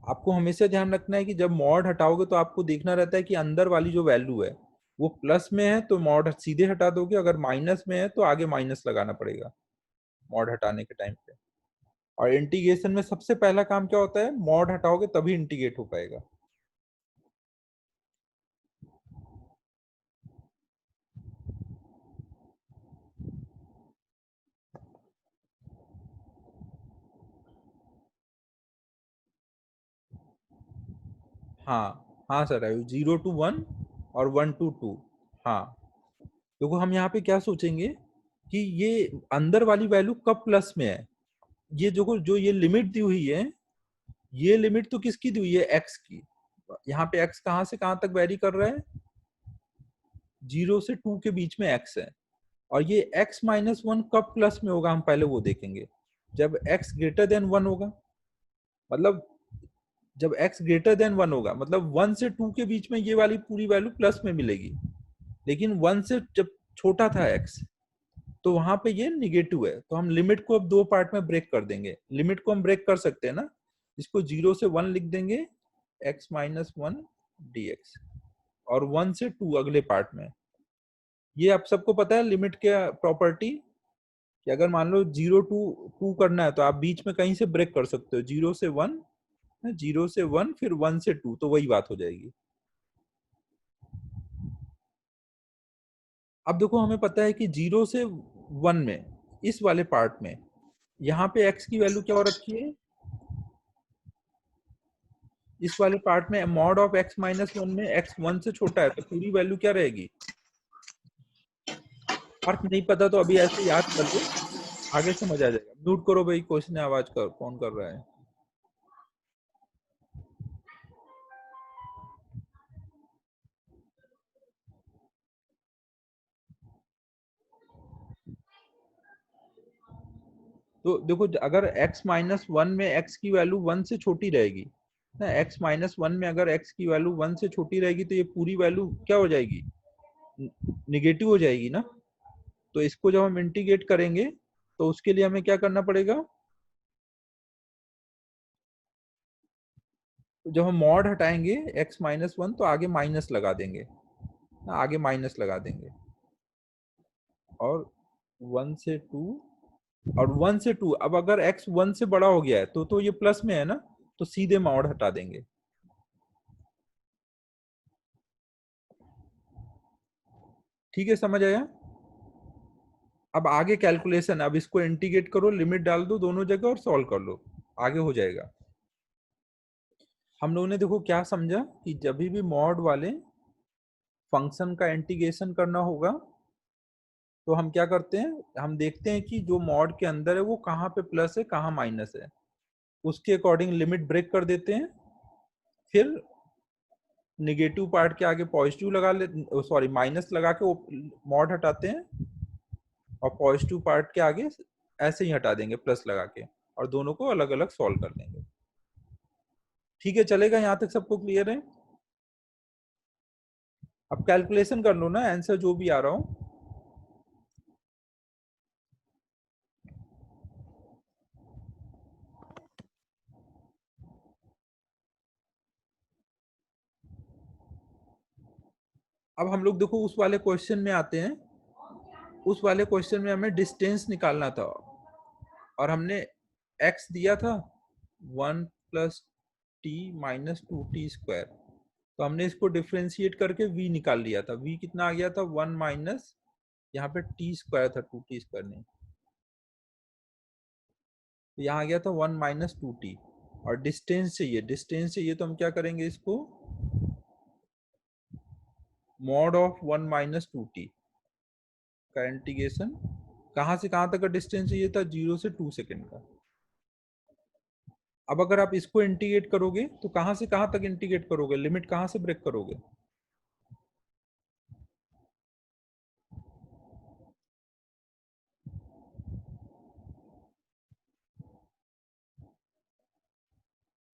आपको हमेशा ध्यान रखना है कि जब मॉड हटाओगे तो आपको देखना रहता है कि अंदर वाली जो वैल्यू है वो प्लस में है तो मॉड सीधे हटा दोगे, अगर माइनस में है तो आगे माइनस लगाना पड़ेगा मॉड हटाने के टाइम पे। और इंटीग्रेशन में सबसे पहला काम क्या होता है, मॉड हटाओगे तभी इंटीग्रेट हो पाएगा। हाँ हाँ सर, आयु 0 to 1 और 1 to 2। हाँ, देखो हम यहाँ पे क्या सोचेंगे कि ये अंदर वाली वैल्यू कब प्लस में है। ये जो ये लिमिट दी हुई है, ये लिमिट तो किसकी दी हुई है, एक्स की। यहाँ पे एक्स कहाँ से कहाँ तक वेरी कर रहा है, 0 से 2 के बीच में एक्स है। और ये x माइनस वन कब प्लस में होगा, हम पहले वो देखेंगे। जब x ग्रेटर देन 1 होगा, मतलब जब x ग्रेटर देन 1 होगा, मतलब 1 से 2 के बीच में ये वाली पूरी वैल्यू प्लस में मिलेगी। लेकिन 1 से जब छोटा था x, तो वहां पे ये निगेटिव है। तो हम लिमिट को अब दो पार्ट में ब्रेक कर देंगे। लिमिट को हम ब्रेक कर सकते हैं ना, इसको 0 से 1 लिख देंगे x माइनस वन dx, और 1 से 2 अगले पार्ट में। ये आप सबको पता है लिमिट के प्रॉपर्टी, कि अगर मान लो 0 टू 2 करना है तो आप बीच में कहीं से ब्रेक कर सकते हो, 0 से 1, 0 से 1 फिर 1 से 2, तो वही बात हो जाएगी। अब देखो हमें पता है कि 0 से 1 में, इस वाले पार्ट में, यहाँ पे x की वैल्यू क्या हो रखी है, इस वाले पार्ट में mod of x minus one में x 1 से छोटा है, तो पूरी वैल्यू क्या रहेगी। फर्क नहीं पता तो अभी ऐसे याद कर लो, आगे समझ आ जाएगा। म्यूट करो भाई, क्वेश्चन आवाज कर, कौन कर रहा है। तो देखो अगर x माइनस वन में x की वैल्यू 1 से छोटी रहेगी ना, x माइनस वन में अगर x की वैल्यू 1 से छोटी रहेगी तो ये पूरी वैल्यू क्या हो जाएगी, निगेटिव हो जाएगी ना। तो इसको जब हम इंटीग्रेट करेंगे तो उसके लिए हमें क्या करना पड़ेगा, तो जब हम मॉड हटाएंगे x माइनस वन तो आगे माइनस लगा देंगे, आगे माइनस लगा देंगे, और 1 से 2, और 1 से 2, अब अगर x 1 से बड़ा हो गया है तो ये प्लस में है ना, तो सीधे मॉड हटा देंगे। ठीक है, समझ आया। अब आगे कैलकुलेशन, अब इसको इंटीग्रेट करो, लिमिट डाल दो दोनों जगह और सॉल्व कर लो, आगे हो जाएगा। हम लोगों ने देखो क्या समझा कि जब भी मॉड वाले फंक्शन का इंटीग्रेशन करना होगा तो हम क्या करते हैं, हम देखते हैं कि जो मॉड के अंदर है वो कहाँ पे प्लस है कहाँ माइनस है, उसके अकॉर्डिंग लिमिट ब्रेक कर देते हैं। फिर निगेटिव पार्ट के आगे पॉजिटिव लगा ले, सॉरी माइनस लगा के वो मॉड हटाते हैं, और पॉजिटिव पार्ट के आगे ऐसे ही हटा देंगे प्लस लगा के, और दोनों को अलग अलग सॉल्व कर देंगे। ठीक है, चलेगा, यहाँ तक सबको क्लियर है। अब कैलकुलेशन कर लो ना, आंसर जो भी आ रहा हो। अब हम लोग देखो उस वाले क्वेश्चन में आते हैं। उस वाले क्वेश्चन में हमें डिस्टेंस निकालना था, और हमने x दिया था 1 प्लस टी माइनस 2t²। तो हमने इसको डिफ्रेंशिएट करके v निकाल लिया था। v कितना आ गया था, 1 माइनस, यहाँ पे t² था, 2t² नहीं, तो यहाँ आ गया था 1 माइनस 2t। और डिस्टेंस चाहिए, डिस्टेंस चाहिए तो हम क्या करेंगे, इसको मॉड ऑफ 1 माइनस 2t का इंटीग्रेशन, कहाँ से कहाँ तक का डिस्टेंस चाहिए था, 0 से 2 सेकेंड का। अब अगर आप इसको इंटीग्रेट करोगे तो कहाँ से कहाँ तक इंटीग्रेट करोगे, लिमिट कहाँ से ब्रेक करोगे।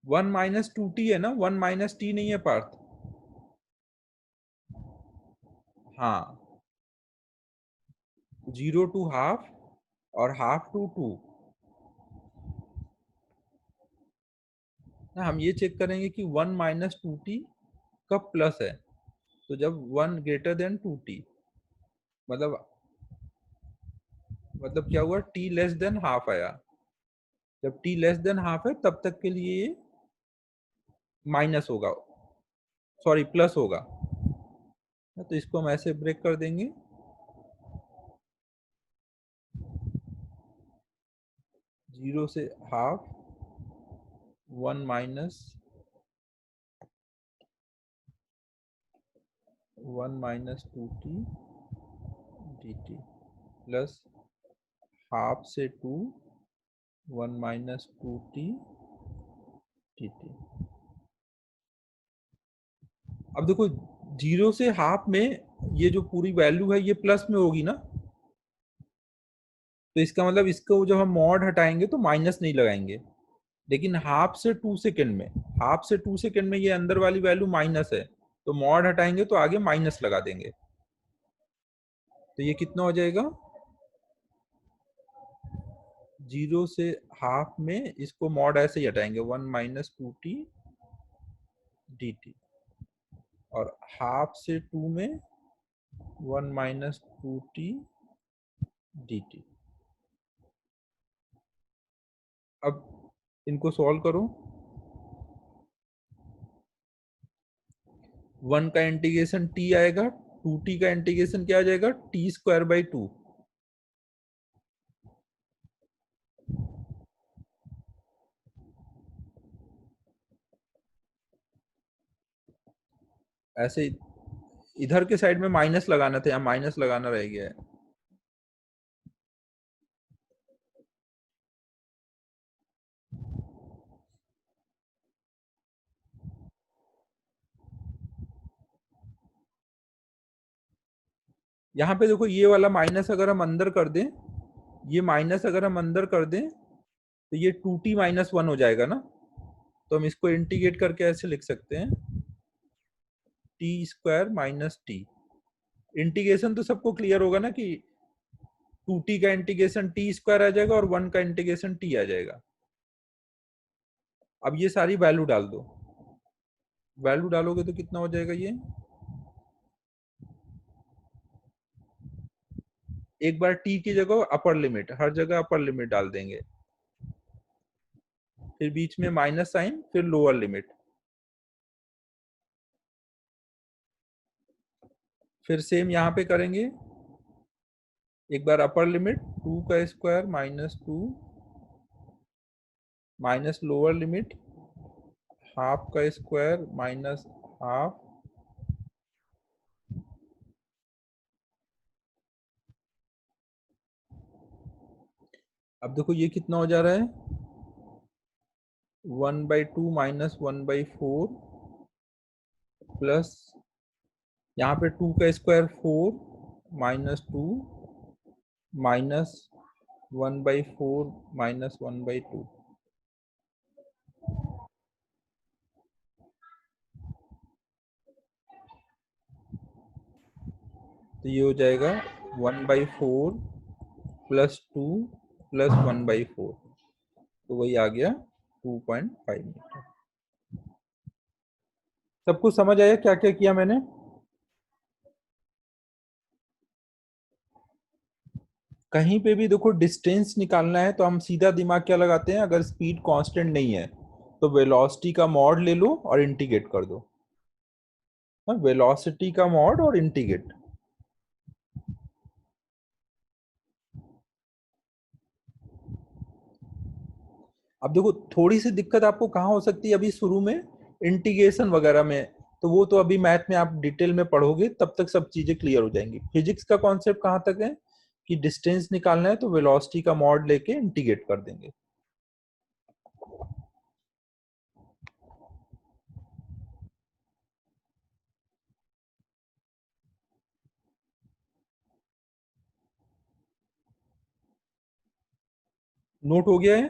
1 माइनस 2t है ना, 1 माइनस टी नहीं है पार्थ? हाँ, 0 टू हाफ और हाफ टू 2 ना। हम ये चेक करेंगे कि 1 माइनस 2t कब प्लस है, तो जब 1 ग्रेटर देन 2t, मतलब क्या हुआ, t लेस देन हाफ आया। जब t लेस देन हाफ है तब तक के लिए ये माइनस होगा, सॉरी प्लस होगा। तो इसको हम ऐसे ब्रेक कर देंगे, 0 से half, 1 minus 2t dt plus half से 2, 1 माइनस 2t dt। अब देखो 0 से हाफ में ये जो पूरी वैल्यू है ये प्लस में होगी ना, तो इसका मतलब इसको जब हम मॉड हटाएंगे तो माइनस नहीं लगाएंगे। लेकिन हाफ से 2 सेकेंड में, ये अंदर वाली वैल्यू माइनस है, तो मॉड हटाएंगे तो आगे माइनस लगा देंगे। तो ये कितना हो जाएगा, 0 से हाफ में इसको मॉड ऐसे ही हटाएंगे, 1 माइनस 2t dt, और हाफ से 2 में 1 माइनस 2t dt। अब इनको सॉल्व करो, 1 का इंटीग्रेशन t आएगा, 2t का इंटीग्रेशन क्या आ जाएगा, t स्क्वायर बाई 2। ऐसे इधर के साइड में माइनस लगाना था, यहाँ माइनस लगाना रह गया है। यहाँ पे देखो ये वाला माइनस अगर हम अंदर कर दें, ये माइनस अगर हम अंदर कर दें तो ये 2t माइनस 1 हो जाएगा ना। तो हम इसको इंटीग्रेट करके ऐसे लिख सकते हैं, T square minus T. Integration तो सबको क्लियर होगा ना कि 2t का इंटीग्रेशन टी स्क्वायर आ जाएगा और 1 का इंटीग्रेशन टी आ जाएगा। अब ये सारी वैल्यू डाल दो, वैल्यू डालोगे तो कितना हो जाएगा, ये एक बार t की जगह अपर लिमिट, हर जगह अपर लिमिट डाल देंगे, फिर बीच में माइनस साइन, फिर लोअर लिमिट, फिर सेम यहाँ पे करेंगे, एक बार अपर लिमिट 2 का square minus 2 minus lower limit half का स्क्वायर माइनस हाफ, अब देखो ये कितना हो जा रहा है, 1/2 माइनस 1/4 प्लस यहाँ पे 2 का स्क्वायर 4 माइनस 2 माइनस 1/4 माइनस 1/2। तो ये हो जाएगा 1/4 प्लस 2 प्लस 1/4, तो वही आ गया 2.5 मीटर। सबको समझ आया क्या क्या किया मैंने? कहीं पे भी देखो डिस्टेंस निकालना है तो हम सीधा दिमाग क्या लगाते हैं, अगर स्पीड कांस्टेंट नहीं है तो वेलोसिटी का मॉड ले लो और इंटीग्रेट कर दो। वेलोसिटी का मॉड और इंटीग्रेट। अब देखो थोड़ी सी दिक्कत आपको कहाँ हो सकती है अभी शुरू में, इंटीग्रेशन वगैरह में, तो वो तो अभी मैथ में आप डिटेल में पढ़ोगे तब तक सब चीजें क्लियर हो जाएंगी। फिजिक्स का कॉन्सेप्ट कहाँ तक है कि डिस्टेंस निकालना है तो वेलोसिटी का मॉड लेके इंटीग्रेट कर देंगे। नोट हो गया है?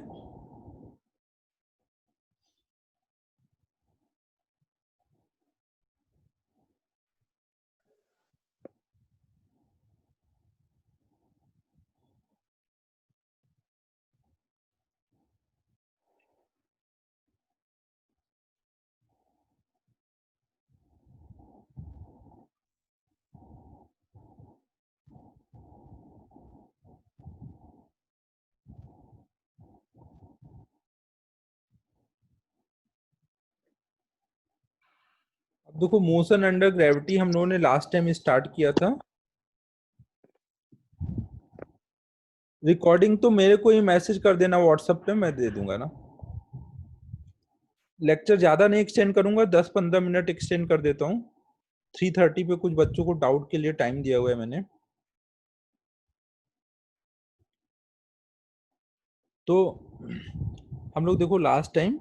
देखो मोशन अंडर ग्रेविटी हम लोगों ने लास्ट टाइम स्टार्ट किया था। रिकॉर्डिंग तो मेरे को ही मैसेज कर देना व्हाट्सएप पे, मैं दे दूंगा ना। लेक्चर ज्यादा नहीं एक्सटेंड करूंगा, 10-15 मिनट एक्सटेंड कर देता हूँ। 3:30 पे कुछ बच्चों को डाउट के लिए टाइम दिया हुआ है मैंने। तो हम लोग देखो last time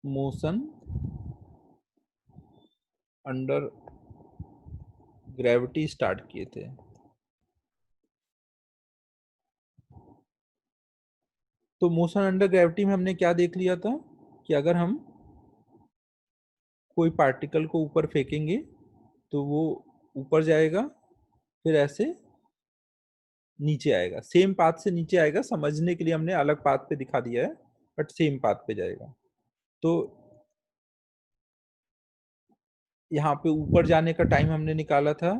motion under gravity start किए थे। तो मोशन अंडर ग्रेविटी में हमने क्या देख लिया था कि अगर हम कोई पार्टिकल को ऊपर फेंकेंगे तो वो ऊपर जाएगा, फिर ऐसे नीचे आएगा, सेम पाथ से नीचे आएगा। समझने के लिए हमने अलग पाथ पे दिखा दिया है, बट सेम पाथ पे जाएगा। तो यहाँ पे ऊपर जाने का टाइम हमने निकाला था,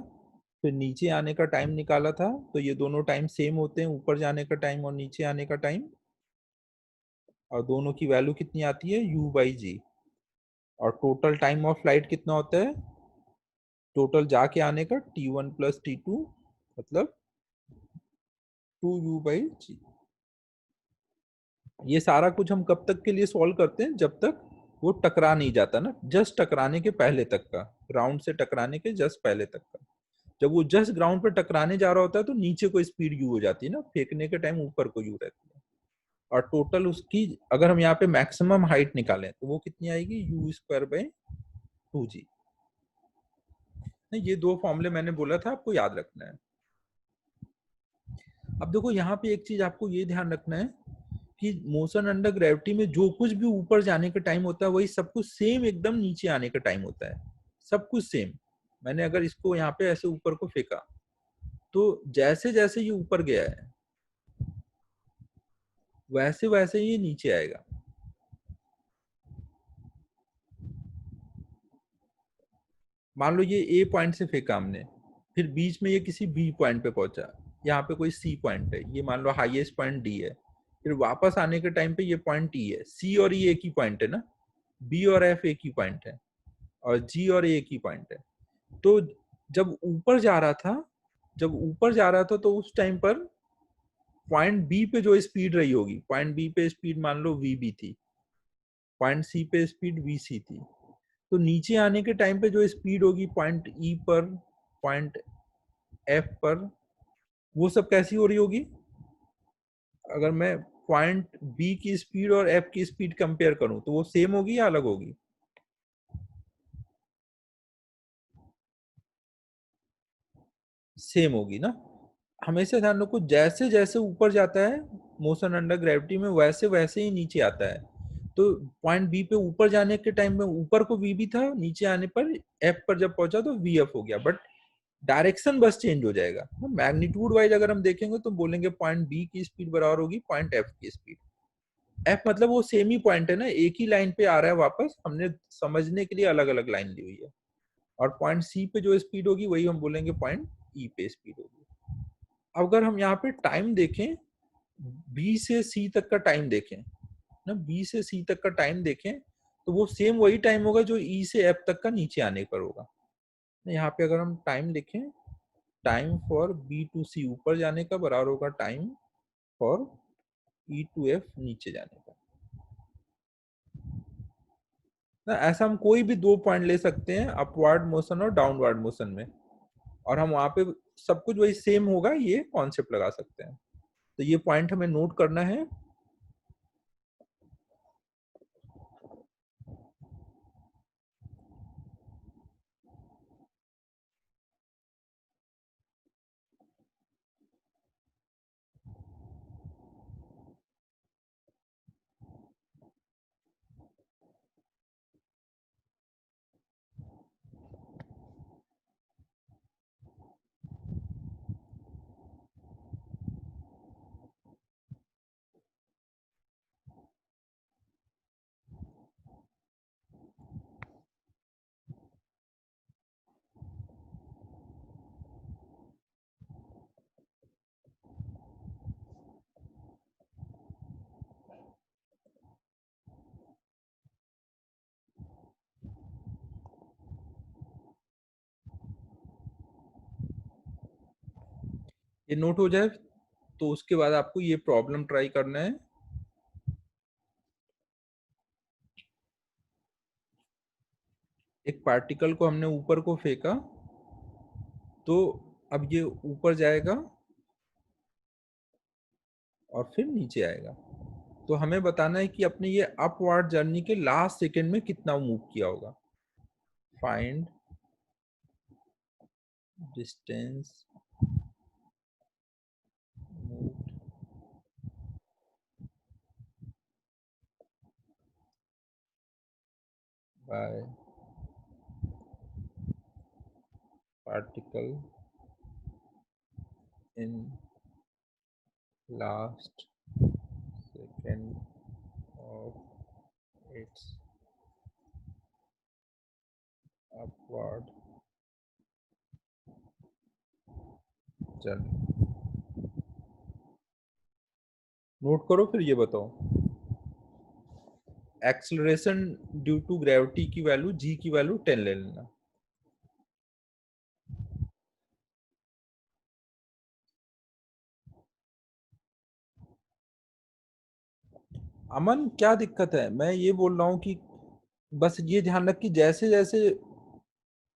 फिर नीचे आने का टाइम निकाला था। तो ये दोनों टाइम सेम होते हैं, ऊपर जाने का टाइम और नीचे आने का टाइम। और दोनों की वैल्यू कितनी आती है, u/g। और टोटल टाइम ऑफ फ्लाइट कितना होता है, टोटल जाके आने का t1 + t2 मतलब 2u/g। ये सारा कुछ हम कब तक के लिए सॉल्व करते हैं, जब तक वो टकरा नहीं जाता ना, जस्ट टकराने के पहले तक का, ग्राउंड से टकराने के जस्ट पहले तक का। जब वो जस्ट ग्राउंड पे टकराने जा रहा होता है तो नीचे को स्पीड यू हो जाती है ना, फेंकने के टाइम ऊपर को यू रहती है। और टोटल उसकी अगर हम यहाँ पे मैक्सिमम हाइट निकालें तो वो कितनी आएगी, u²/2g। ये दो फॉर्मूले मैंने बोला था, आपको याद रखना है। अब देखो यहाँ पे एक चीज आपको ये ध्यान रखना है कि मोशन अंडर ग्रेविटी में जो कुछ भी ऊपर जाने का टाइम होता है वही सब कुछ सेम एकदम नीचे आने का टाइम होता है, सब कुछ सेम। मैंने अगर इसको यहाँ पे ऐसे ऊपर को फेंका तो जैसे जैसे ये ऊपर गया है वैसे वैसे ये नीचे आएगा। मान लो ये ए पॉइंट से फेंका हमने, फिर बीच में ये किसी बी पॉइंट पे पहुंचा, यहाँ पे कोई सी पॉइंट है, ये मान लो हाईएस्ट पॉइंट डी है। फिर वापस आने के टाइम पे ये पॉइंट ई है, सी और ई एक ही पॉइंट है ना, बी और एफ एक ही पॉइंट है, और जी और ए एक ही पॉइंट है। तो जब ऊपर जा रहा था, तो उस टाइम पर पॉइंट बी पे जो स्पीड रही होगी, पॉइंट बी पे स्पीड मान लो वी बी थी, पॉइंट सी पे स्पीड वी सी थी। तो नीचे आने के टाइम पे जो स्पीड होगी पॉइंट ई पर, पॉइंट एफ पर, वो सब कैसी हो रही होगी। अगर मैं पॉइंट बी की स्पीड और एफ की स्पीड कंपेयर करूं तो वो सेम होगी या अलग होगी, सेम होगी ना। हमेशा ध्यान रखो, जैसे जैसे ऊपर जाता है मोशन अंडर ग्रेविटी में वैसे वैसे ही नीचे आता है। तो पॉइंट बी पे ऊपर जाने के टाइम में ऊपर को वी बी था, नीचे आने पर एफ पर जब पहुंचा तो वी एफ हो गया, बट डायरेक्शन बस चेंज हो जाएगा। मैग्नीट्यूड वाइज अगर हम देखेंगे तो बोलेंगे पॉइंट बी की स्पीड बराबर होगी पॉइंट एफ की स्पीड। एफ मतलब वो सेम ही पॉइंट है ना, एक ही लाइन पे आ रहा है वापस, हमने समझने के लिए अलग अलग लाइन ली हुई है। और पॉइंट सी पे जो स्पीड होगी वही हम बोलेंगे पॉइंट ई पे स्पीड होगी। अगर हम यहाँ पे टाइम देखें, बी से सी तक का टाइम देखें ना, बी से सी तक का टाइम देखें तो वो सेम वही टाइम होगा जो ई से एफ तक का नीचे आने पर होगा। यहाँ पे अगर हम टाइम देखें, time for B to C ऊपर जाने का बराबर होगा time for E to F नीचे जाने का ना। ऐसा हम कोई भी दो पॉइंट ले सकते हैं, अपवर्ड मोशन और डाउनवर्ड मोशन में, और हम वहां पे सब कुछ वही सेम होगा, ये कॉन्सेप्ट लगा सकते हैं। तो ये पॉइंट हमें नोट करना है। ये नोट हो जाए तो उसके बाद आपको ये प्रॉब्लम ट्राई करना है। एक पार्टिकल को हमने ऊपर को फेंका, तो अब ये ऊपर जाएगा और फिर नीचे आएगा। तो हमें बताना है कि अपने ये अपवार्ड जर्नी के लास्ट सेकंड में कितना मूव किया होगा। Find distance moved by particle in last second of its upward journey. Note करो, फिर ये बताओ। एक्सेलरेशन ड्यू टू ग्रेविटी की वैल्यू जी की वैल्यू 10 ले लेना। अमन क्या दिक्कत है? मैं ये बोल रहा हूँ कि बस ये ध्यान रख कि जैसे जैसे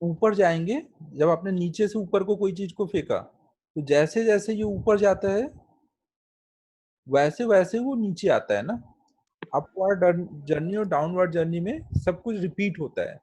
ऊपर जाएंगे, जब आपने नीचे से ऊपर को कोई चीज को फेंका, तो जैसे जैसे ये ऊपर जाता है वैसे वैसे वो नीचे आता है ना। अपवर्ड जर्नी और डाउनवर्ड जर्नी में सब कुछ रिपीट होता है।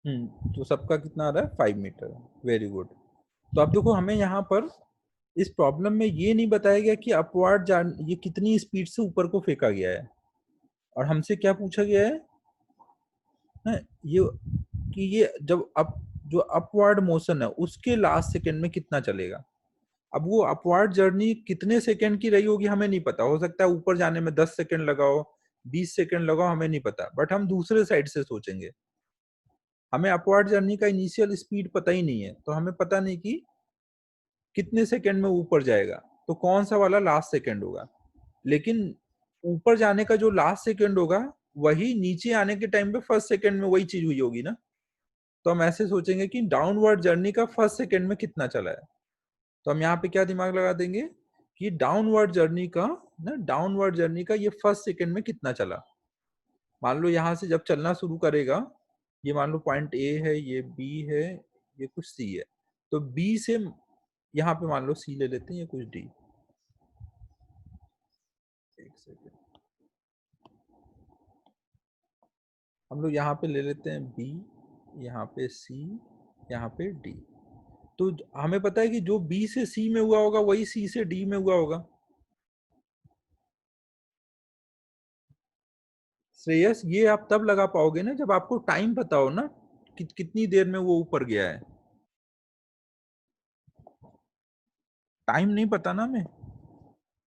तो सबका कितना आ रहा है? 5 मीटर। Very good. तो अब देखो, हमें यहाँ पर इस प्रॉब्लम में ये नहीं बताया गया कि अपवर्ड जान ये कितनी स्पीड से ऊपर को फेंका गया है, और हमसे क्या पूछा गया है ना, ये कि ये जब अप जो अपवर्ड मोशन है उसके लास्ट सेकंड में कितना चलेगा। अब वो अपवर्ड जर्नी कितने सेकंड की रही होगी हमें नहीं पता। हो सकता है ऊपर जाने में 10 सेकंड लगाओ, 20 सेकंड लगाओ, हमें नहीं पता। बट हम दूसरे साइड से सोचेंगे। हमें अपवर्ड जर्नी का इनिशियल स्पीड पता ही नहीं है, तो हमें पता नहीं कि कितने सेकंड में ऊपर जाएगा, तो कौन सा वाला लास्ट सेकंड होगा। लेकिन ऊपर जाने का जो लास्ट सेकंड होगा वही नीचे आने के टाइम पे फर्स्ट सेकंड में वही चीज हुई होगी ना। तो हम ऐसे सोचेंगे कि डाउनवर्ड जर्नी का फर्स्ट सेकंड में कितना चला है। तो हम यहाँ पे क्या दिमाग लगा देंगे कि डाउनवर्ड जर्नी का ये फर्स्ट सेकंड में कितना चला। मान लो यहाँ से जब चलना शुरू करेगा, ये मान लो पॉइंट ए है, ये बी है, ये कुछ सी है। तो बी से यहाँ पे मान लो सी ले लेते हैं, ये कुछ डी। एक सेकेंड, हम लोग यहाँ पे ले लेते हैं बी, यहाँ पे सी, यहाँ पे डी। तो हमें पता है कि जो बी से सी में हुआ होगा वही सी से डी में हुआ होगा। श्रेयस, ये आप तब लगा पाओगे ना जब आपको टाइम पता हो ना, कितनी देर में वो ऊपर गया है। टाइम नहीं पता ना हमें,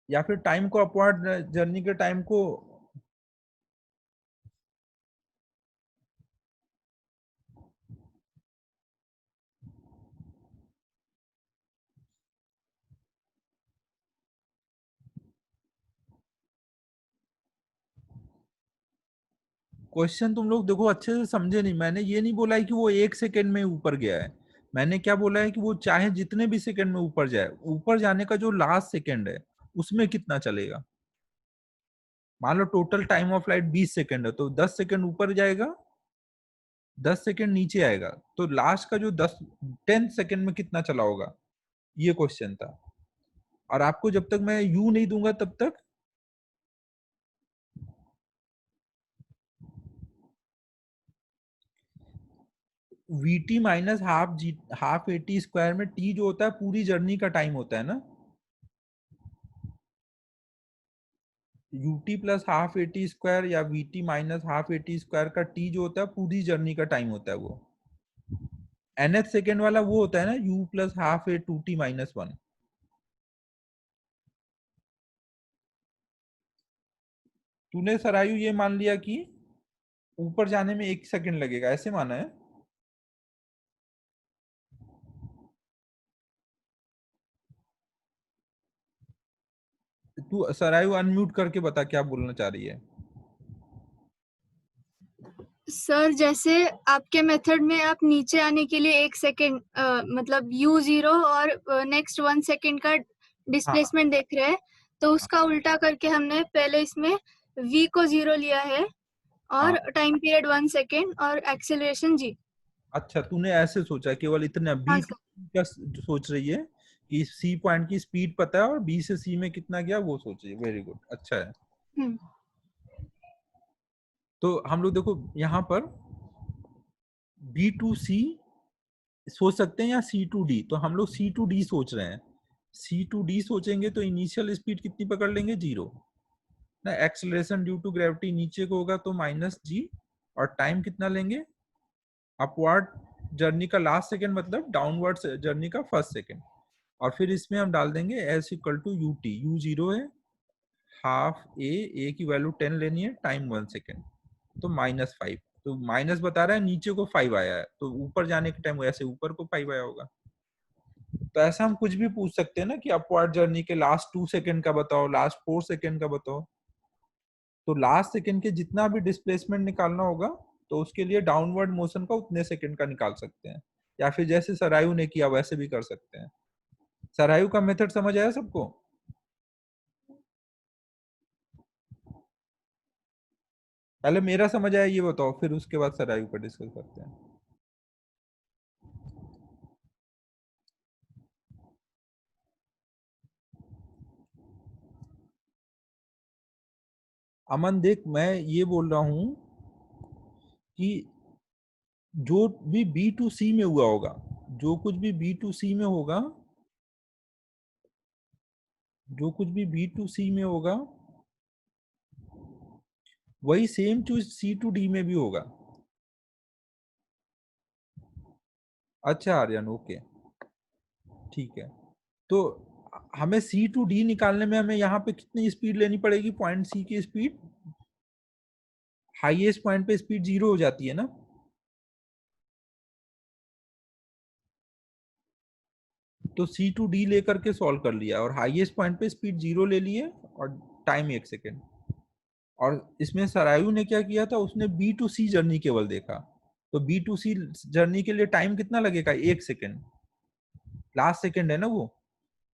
या फिर टाइम को अपवर्ड जर्नी के टाइम को। क्वेश्चन तुम लोग देखो अच्छे से समझे नहीं। मैंने ये नहीं बोला है कि वो 1 सेकेंड में ऊपर गया है। मैंने क्या बोला है कि वो चाहे जितने भी सेकंड में ऊपर जाए, ऊपर जाने का जो लास्ट सेकंड है उसमें कितना चलेगा। मान लो total time of flight 20 second है, तो 10 सेकंड ऊपर जाएगा, 10 सेकंड नीचे आएगा, तो लास्ट का जो 10 सेकंड में कितना चला होगा, ये क्वेश्चन था। और आपको जब तक मैं यू नहीं दूंगा तब तक VT minus half AT square में टी जो होता है पूरी जर्नी का टाइम होता है ना, UT plus half AT square या VT minus half AT square का टी जो होता है पूरी जर्नी का टाइम होता है। वो nth सेकेंड वाला वो होता है ना U plus half A two T minus one. तूने सरायु ये मान लिया कि ऊपर जाने में 1 सेकंड लगेगा, ऐसे माना है। तू सरायु अनम्यूट करके बता क्या बोलना चाह रही है। सर जैसे आपके मेथड में आप नीचे आने के लिए 1 सेकेंड मतलब u0 और नेक्स्ट 1 सेकेंड का हाँ डिस्प्लेसमेंट देख रहे हैं, तो उसका उल्टा करके हमने पहले इसमें v को 0 लिया है हाँ। और टाइम पीरियड 1 सेकेंड और एक्सेलरेशन g। अच्छा, तूने ऐसे सोचा, केवल इतना हाँ बी टू सर। का सोच रही है कि सी पॉइंट की स्पीड पता है और बी से सी में कितना गया वो सोच रही है। वेरी गुड, अच्छा है। हम्म। तो हम लोग देखो यहाँ पर बी टू सी सोच सकते हैं या सी टू डी, तो हम लोग सी टू डी सोच रहे हैं। सी टू डी सोचेंगे तो इनिशियल स्पीड कितनी पकड़ लेंगे, 0 ना। एक्सेलरेशन ड्यू टू ग्रेविटी नीचे को होगा तो माइनस जी, और टाइम कितना लेंगे, अपवर्ड जर्नी का लास्ट सेकेंड मतलब डाउनवर्ड जर्नी का फर्स्ट सेकेंड। और फिर इसमें हम डाल देंगे S equal to U T, U 0 है, हाफ ए की वैल्यू 10 लेनी है, टाइम 1 सेकेंड, तो -5। तो माइनस बता रहा है, नीचे को 5 आया है, तो ऊपर जाने के टाइम ऐसे ऊपर को 5 आया होगा। तो ऐसा हम कुछ भी पूछ सकते हैं ना कि अपवर्ड जर्नी के लास्ट 2 सेकेंड का बताओ, लास्ट 4 सेकेंड का बताओ। तो लास्ट सेकेंड के जितना भी डिस्प्लेसमेंट निकालना होगा तो उसके लिए डाउनवर्ड मोशन का उतने सेकेंड का निकाल सकते हैं, या फिर जैसे सरायु ने किया वैसे भी कर सकते हैं। सरायु का मेथड समझ आया सबको। पहले मेरा समझ आया ये बताओ, फिर उसके बाद सरायु पर डिस्कस करते हैं। अमन देख, मैं ये बोल रहा हूं कि जो भी बी टू सी में हुआ होगा, जो कुछ भी बी टू सी में होगा, जो कुछ भी बी टू सी में होगा वही सेम चीज सी टू डी में भी होगा। अच्छा आर्यन, ओके, ठीक है। तो हमें सी टू डी निकालने में हमें यहाँ पे कितनी स्पीड लेनी पड़ेगी, पॉइंट सी की स्पीड, हाईएस्ट पॉइंट पे स्पीड 0 हो जाती है ना। तो सी टू डी लेकर के सॉल्व कर लिया और हाईएस्ट पॉइंट पे स्पीड 0 ले लिए और टाइम 1 सेकेंड। और इसमें सरायु ने क्या किया था, उसने बी टू सी जर्नी केवल देखा, तो बी टू सी जर्नी के लिए टाइम कितना लगेगा, 1 सेकेंड, लास्ट सेकेंड है ना वो।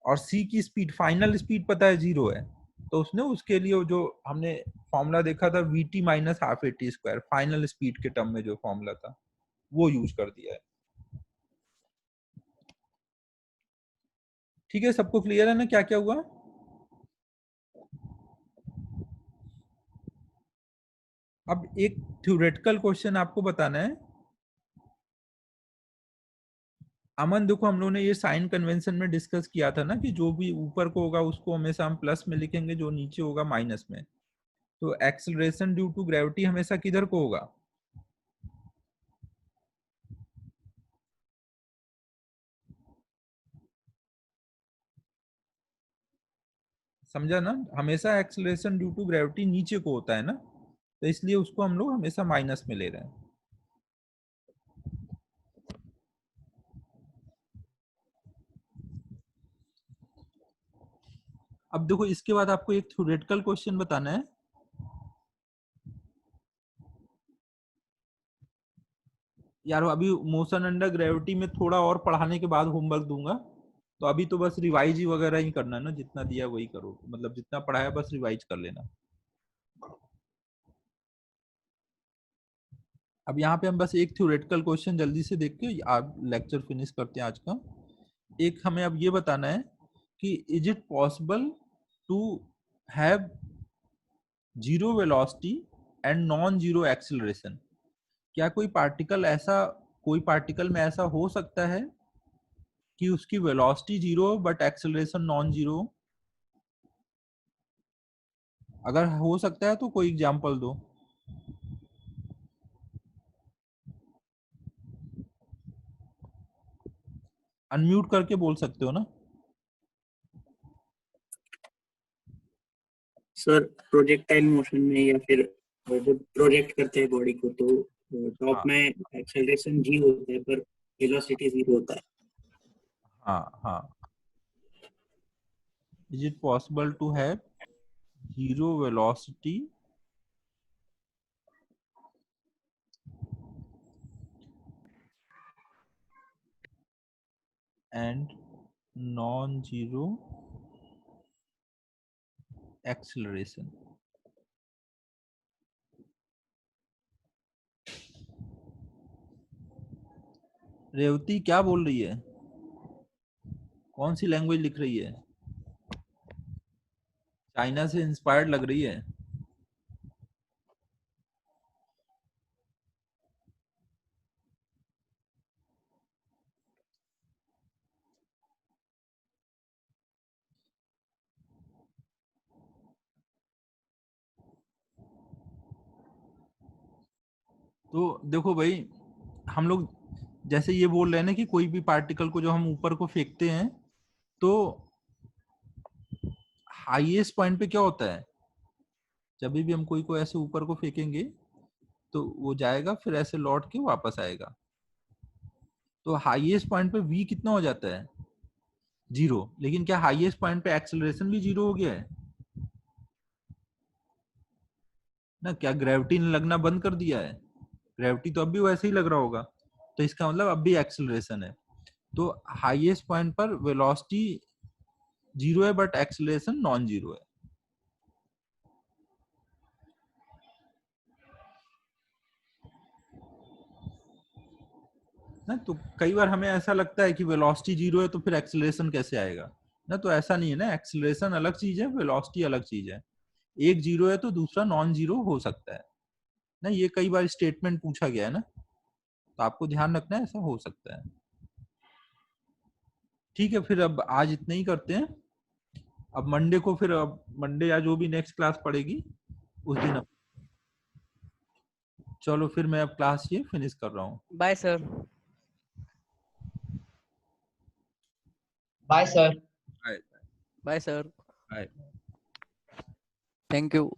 और सी की स्पीड, फाइनल स्पीड पता है 0 है, तो उसने उसके लिए जो हमने फॉर्मूला देखा था we T minus half A T square, final speed के टर्म में जो फॉर्मूला था वो यूज कर दिया है। ठीक है, सबको क्लियर है ना क्या क्या हुआ। अब एक थ्योरेटिकल क्वेश्चन आपको बताना है। अमन देखो, हम लोगों ने ये साइन कन्वेंशन में डिस्कस किया था ना कि जो भी ऊपर को होगा उसको हमेशा हम प्लस में लिखेंगे, जो नीचे होगा माइनस में। तो एक्सेलरेशन ड्यू टू ग्रेविटी हमेशा किधर को होगा, समझा ना, हमेशा एक्सेलरेशन ड्यू टू ग्रेविटी नीचे को होता है ना, तो इसलिए उसको हम लोग हमेशा माइनस में ले रहे हैं। अब देखो इसके बाद आपको एक थ्योरेटिकल क्वेश्चन बताना है। यार अभी मोशन अंडर ग्रेविटी में थोड़ा और पढ़ाने के बाद होमवर्क दूंगा, तो अभी तो बस रिवाइज ही वगैरह ही करना है ना, जितना दिया वही करो, मतलब जितना पढ़ाया बस रिवाइज कर लेना। अब यहाँ पे हम बस एक थ्योरेटिकल क्वेश्चन जल्दी से देख के आप लेक्चर फिनिश करते हैं आज का। एक हमें अब ये बताना है कि is it possible to have zero velocity and non zero acceleration? क्या कोई पार्टिकल में ऐसा हो सकता है कि उसकी velocity zero but acceleration non zero? अगर हो सकता है तो कोई एग्जांपल दो। अनम्यूट करके बोल सकते हो ना। सर प्रोजेक्टाइल मोशन में या फिर जब प्रोजेक्ट करते हैं बॉडी को तो टॉप हाँ में एक्सेलरेशन जी होता है पर वेलोसिटी जीरो होता है। हाँ हाँ। Is it possible to have zero velocity and non-zero acceleration? Revati क्या बोल रही है? कौन सी लैंग्वेज लिख रही है? चाइना से इंस्पायर्ड लग रही है। तो देखो भाई, हम लोग जैसे ये बोल रहे हैं ना कि कोई भी पार्टिकल को जो हम ऊपर को फेंकते हैं तो हाईएस्ट पॉइंट पे क्या होता है? जब भी हम कोई को ऐसे ऊपर को फेंकेंगे तो वो जाएगा, फिर ऐसे लौट के वापस आएगा। तो हाईएस्ट पॉइंट पे v कितना हो जाता है? जीरो। लेकिन क्या हाईएस्ट पॉइंट पे एक्सेलरेशन भी जीरो हो गया है ना? क्या ग्रेविटी ने लगना बंद कर दिया है? ग्रेविटी तो अब भी वैसे ही लग रहा होगा, तो इसका मतलब अब भी एक्सेलरेशन है। तो हाईएस्ट पॉइंट पर वेलोसिटी जीरो है बट एक्सेलरेशन नॉन जीरो है। ना तो कई बार हमें ऐसा लगता है कि वेलोसिटी जीरो है तो फिर एक्सेलरेशन कैसे आएगा ना, तो ऐसा नहीं है ना। एक्सेलरेशन अलग चीज है, वेलोसिटी अलग चीज है। एक जीरो है तो दूसरा नॉन जीरो हो सकता है ना, ये कई बार स्टेटमेंट पूछा गया है ना, तो आपको ध्यान रखना है ऐसा हो सकता है। ठीक है, फिर अब आज इतना ही करते हैं। अब मंडे को, फिर अब मंडे या जो भी नेक्स्ट क्लास पड़ेगी उस दिन अब, चलो फिर मैं अब क्लास ये फिनिश कर रहा हूँ। Bye sir. Bye bye sir. Bye. Thank you.